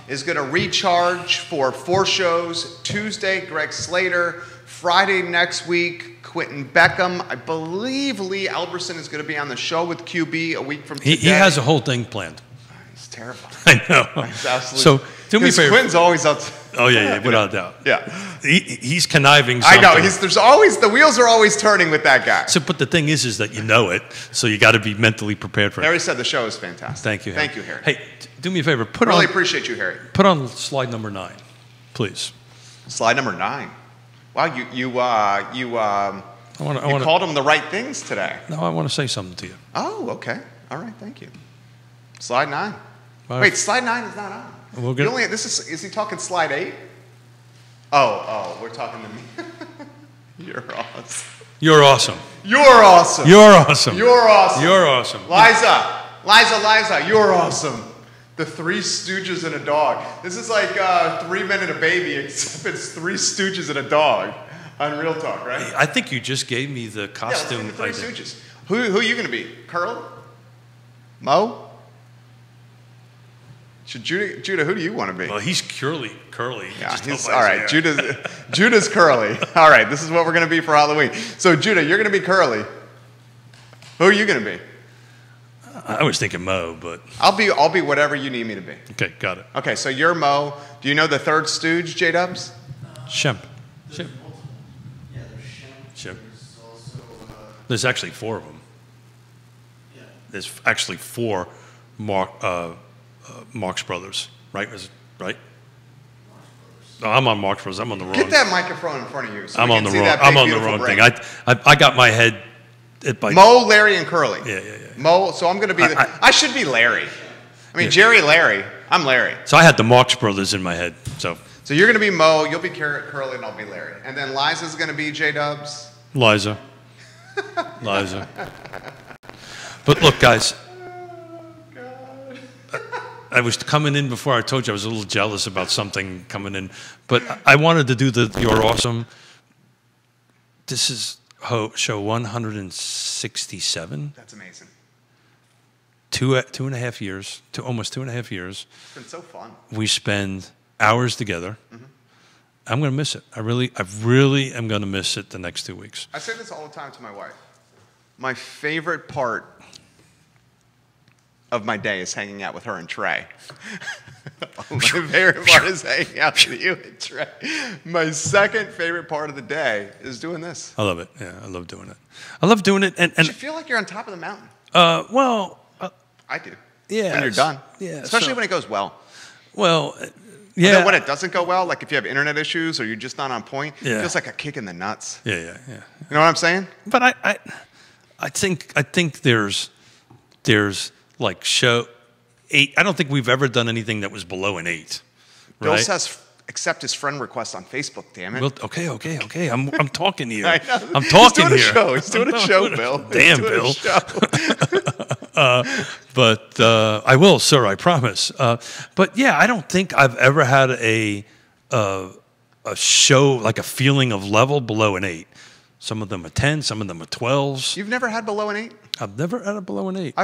is going to recharge for 4 shows. Tuesday, Greg Slater. Friday next week, Quentin Beckham. I believe Lee Alberson is going to be on the show with QB a week from today. He has a whole thing planned. He's terrifying. I know. He's absolutely. So do me a favor. Quentin's always up. Oh yeah, without a doubt. Yeah. He's conniving something. I know. The wheels are always turning with that guy. So, but the thing is that you know it, so you got to be mentally prepared for it. Harry said the show is fantastic. Thank you, Harry. Thank you, Harry. Hey, do me a favor. Really appreciate you, Harry. Put on slide number 9, please. Slide number 9. Wow, you called him the right things today. No, I want to say something to you. Oh, okay. All right, thank you. Slide 9. Wait, slide 9 is not on. Is he talking slide 8? Oh, we're talking to me. You're awesome. You're awesome. You're awesome. You're awesome. You're awesome. You're awesome. Liza, you're awesome. The 3 Stooges and a dog. This is like 3 Men and a Baby, except it's 3 Stooges and a dog on Real Talk, right? I think you just gave me the costume. Yeah, let's see the 3 Stooges. Who are you going to be? Curly? Mo? Judah, who do you want to be? Well, he's curly. Yeah, all right. Judah's curly. All right, this is what we're going to be for Halloween. So, Judah, you're going to be curly. Who are you going to be? I was thinking Mo, but I'll be whatever you need me to be. Okay, got it. Okay, so you're Mo. Do you know the 3rd Stooge, J-Dubs? Shemp. Yeah, there's Shemp. There's also, There's actually 4 of them. yeah. There's actually 4 Marx Brothers, right? Right? No, I'm on Marx Brothers. I'm on the wrong. Get that microphone in front of you. So I'm on the wrong thing. I got my head. Mo, Larry, and Curly. Yeah. Mo. So I'm going to be. I should be Larry. I mean, Jerry, Larry. I'm Larry. So I had the Marx Brothers in my head. So you're going to be Mo. You'll be Curly, and I'll be Larry. And then Liza's going to be J-Dubs. Liza. But look, guys. I was coming in before I told you I was a little jealous about something coming in, but I wanted to do the You're Awesome. This is show 167. That's amazing. 2.5 years, almost 2.5 years. It's been so fun. We spend hours together. Mm-hmm. I'm going to miss it. I really am going to miss it the next 2 weeks. I say this all the time to my wife. My favorite part of my day is hanging out with her and Trey. My favorite part is hanging out with you and Trey. My second favorite part of the day is doing this. I love it. Yeah, I love doing it. And you feel like you're on top of the mountain. Well, I do. Yeah. When you're done. Yeah. Especially when it goes well. Well, Yeah. And then when it doesn't go well, like if you have internet issues or you're just not on point, it Yeah. feels like a kick in the nuts. Yeah. You know what I'm saying? But I think there's like show 8. I don't think we've ever done anything that was below an 8. Bill Right? says accept his friend request on Facebook, damn it. Well, okay. I'm talking here. I know. I'm talking He's doing here. A show. He's doing a show, Bill. Damn, He's doing Bill. A show. But I will, sir. I promise. But yeah, I don't think I've ever had a show like a feeling of level below an 8. Some of them are 10, some of them are 12s. You've never had below an 8? I've never had a below an 8.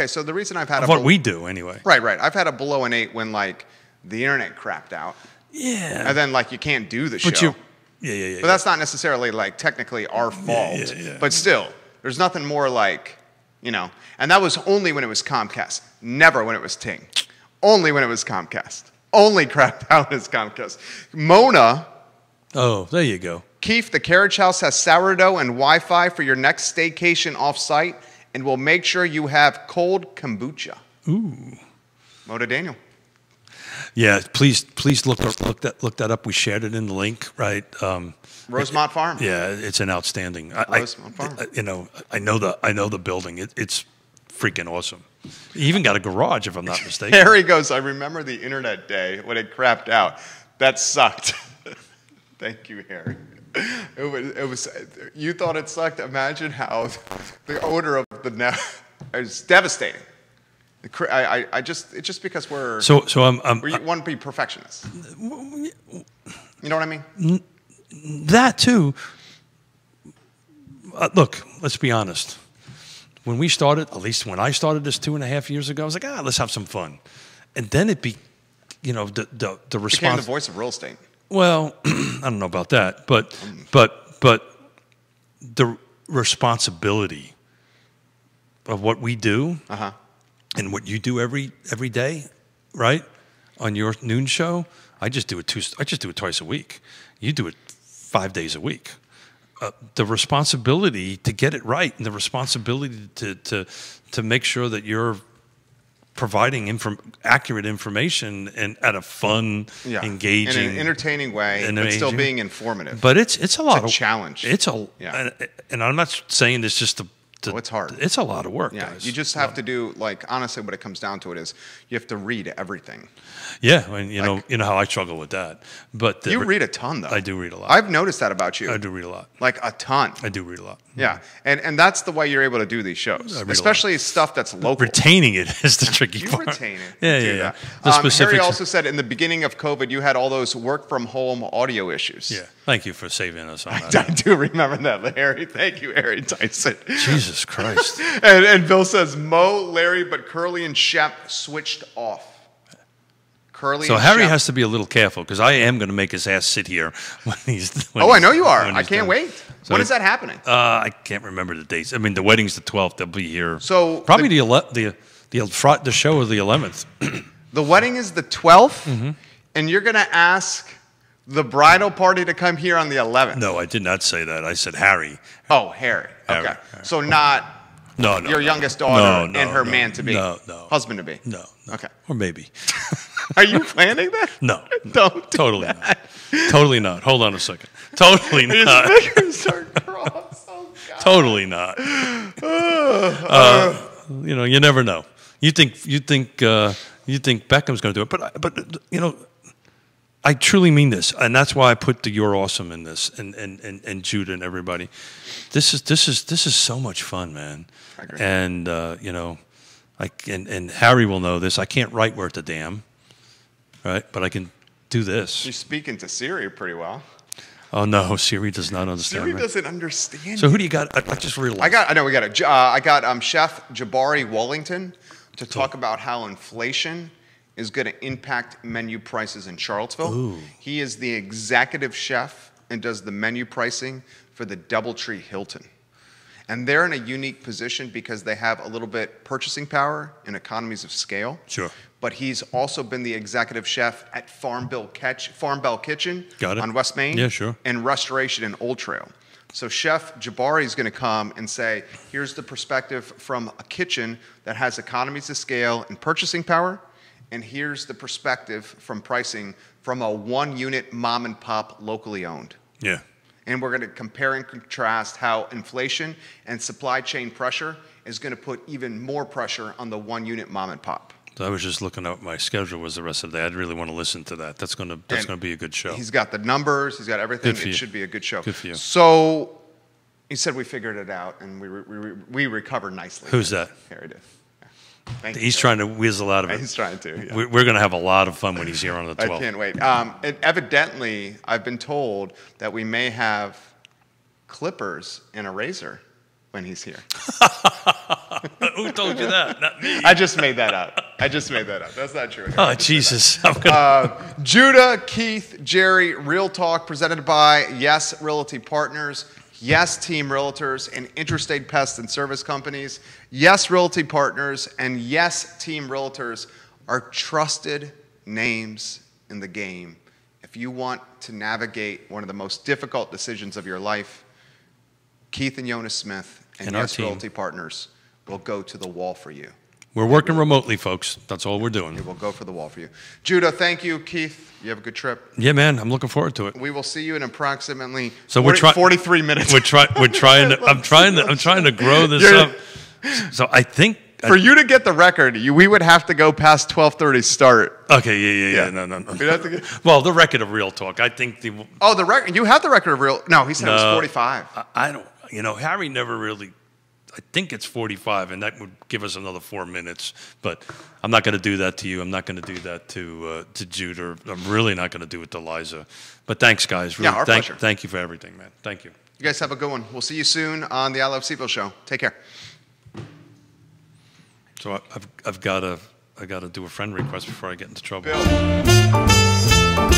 So the reason I've had Of what we do, anyway. Right. I've had a below an 8 when like the internet crapped out. Yeah. And then like you can't do the But show. Yeah. But that's not necessarily like technically our fault. Yeah. But still, there's nothing more like, and that was only when it was Comcast. Never when it was Ting. Only when it was Comcast. Only crapped out as Comcast. Mona. Oh, there you go. Keith, the carriage house has sourdough and Wi-Fi for your next staycation off-site, and we'll make sure you have cold kombucha. Ooh. Mona Daniel. Yeah, please look that up. We shared it in the link, right? Rosemont Farm. Yeah, it's an outstanding. Rosemont Farm. I know the building. It's freaking awesome. You even got a garage, if I'm not mistaken. Harry goes, I remember the internet day when it crapped out. That sucked. Thank you, Harry. It was. You thought it sucked. Imagine how the odor of the net is devastating. It's just because we're we want to be perfectionists. You know what I mean? That too. Look, let's be honest. When we started, at least when I started this 2.5 years ago, I was like, let's have some fun, and then the response became the voice of real estate. Well, I don't know about that, but the responsibility of what we do and what you do every day, right? On your noon show, I just do it twice a week. You do it 5 days a week. The responsibility to get it right, and the responsibility to make sure that you're providing accurate information and at a fun, engaging, in an entertaining way, but still being informative. But it's a lot of challenge. And I'm not saying this just to. It's hard. It's a lot of work, guys. You just have to do, like, honestly, what it comes down to is you have to read everything. Yeah, and you know how I struggle with that. But you read a ton, though. I do read a lot. I've noticed that about you. I do read a lot. Like a ton. I do read a lot. Yeah, and that's the way you're able to do these shows, especially stuff that's local. Retaining it is the tricky part. You retain it. Yeah. Harry also said in the beginning of COVID, you had all those work from home audio issues. Yeah, thank you for saving us on that. I do remember that, Harry. Thank you, Harry Tyson. Jesus Christ. And Bill says, Mo, Larry, but Curly and Shep switched off. So Harry has to be a little careful because I am going to make his ass sit here when he's. I know you are. I can't wait. So when is that happening? I can't remember the dates. I mean, the wedding's the 12th. They'll be here. So probably the show of the 11th. The wedding is the 12th, and you're going to ask the bridal party to come here on the 11th. No, I did not say that. I said Harry. Oh, Harry. Okay. Harry. So not your youngest daughter and her man-to-be. No. Husband-to-be. No. Okay. Or maybe. Are you planning that? No. Don't totally not. Totally not. Hold on a second. Totally not. His fingers are crossed. Oh, God. Totally not. You never know. You think Beckham's going to do it, but I truly mean this, and that's why I put the "You're Awesome" in this, and Judah and everybody. This is so much fun, man. I agree. And and Harry will know this. I can't write worth a damn, right? But I can do this. You're speaking to Siri pretty well. Oh no, Siri does not understand. Siri doesn't understand. So who do you got? I just realized. I know we got it. I got Chef Jabari Wallington to talk about how inflation is going to impact menu prices in Charlottesville. Ooh. He is the executive chef and does the menu pricing for the DoubleTree Hilton. And they're in a unique position because they have a little bit purchasing power and economies of scale. Sure. But he's also been the executive chef at Farm Bell Kitchen on West Main. Yeah, sure. And Restoration in Old Trail. So Chef Jabari is going to come and say, here's the perspective from a kitchen that has economies of scale and purchasing power, and here's the perspective from pricing from a one-unit mom and pop locally owned. Yeah. And we're going to compare and contrast how inflation and supply chain pressure is going to put even more pressure on the one-unit mom and pop. So I was just looking at what my schedule was the rest of the day. I'd really want to listen to that. That's gonna be a good show. He's got the numbers. He's got everything. Good for It you. should be a good show. Good for you. So he said we figured it out, and we recovered nicely. Who's that? Harry did. Yeah. Thank you, He's sir. trying to whizzle out of it. He's trying to. Yeah. We're going to have a lot of fun when he's here on the 12th. I can't wait. Evidently, I've been told that we may have clippers and a razor when he's here. Who told you that? Not me. I just made that up. That's not true. Oh, Jesus. Judah, Keith, Jerry, Real Talk, presented by Yes Realty Partners, Yes Team Realtors, and Intrastate Pest and Service Companies. Yes Realty Partners and Yes Team Realtors are trusted names in the game. If you want to navigate one of the most difficult decisions of your life, Keith and Yonna Smith and our Yes team. Realty Partners will go to the wall for you. We're working remotely, folks. That's all we're doing. It will go for the wall for you. Judah, thank you. Keith, you have a good trip. Yeah, man. I'm looking forward to it. We will see you in approximately So 43 minutes. We're trying to. I'm trying to grow this You're- up. So I think For you to get the record, we would have to go past 12:30 start. Okay, yeah. Yeah. No. We'd have to get, Well, the record of Real Talk. I think the. oh, the record. You have the record of real. No, he said it was 45. I don't. Harry never really. I think it's 45, and that would give us another 4 minutes. But I'm not going to do that to you. I'm not going to do that to Jude, I'm really not going to do it to Liza. But thanks, guys. Really, Yeah, our pleasure. Thank you for everything, man. Thank you. You guys have a good one. We'll see you soon on the I Love CVille show. Take care. So I got to do a friend request before I get into trouble. Bill.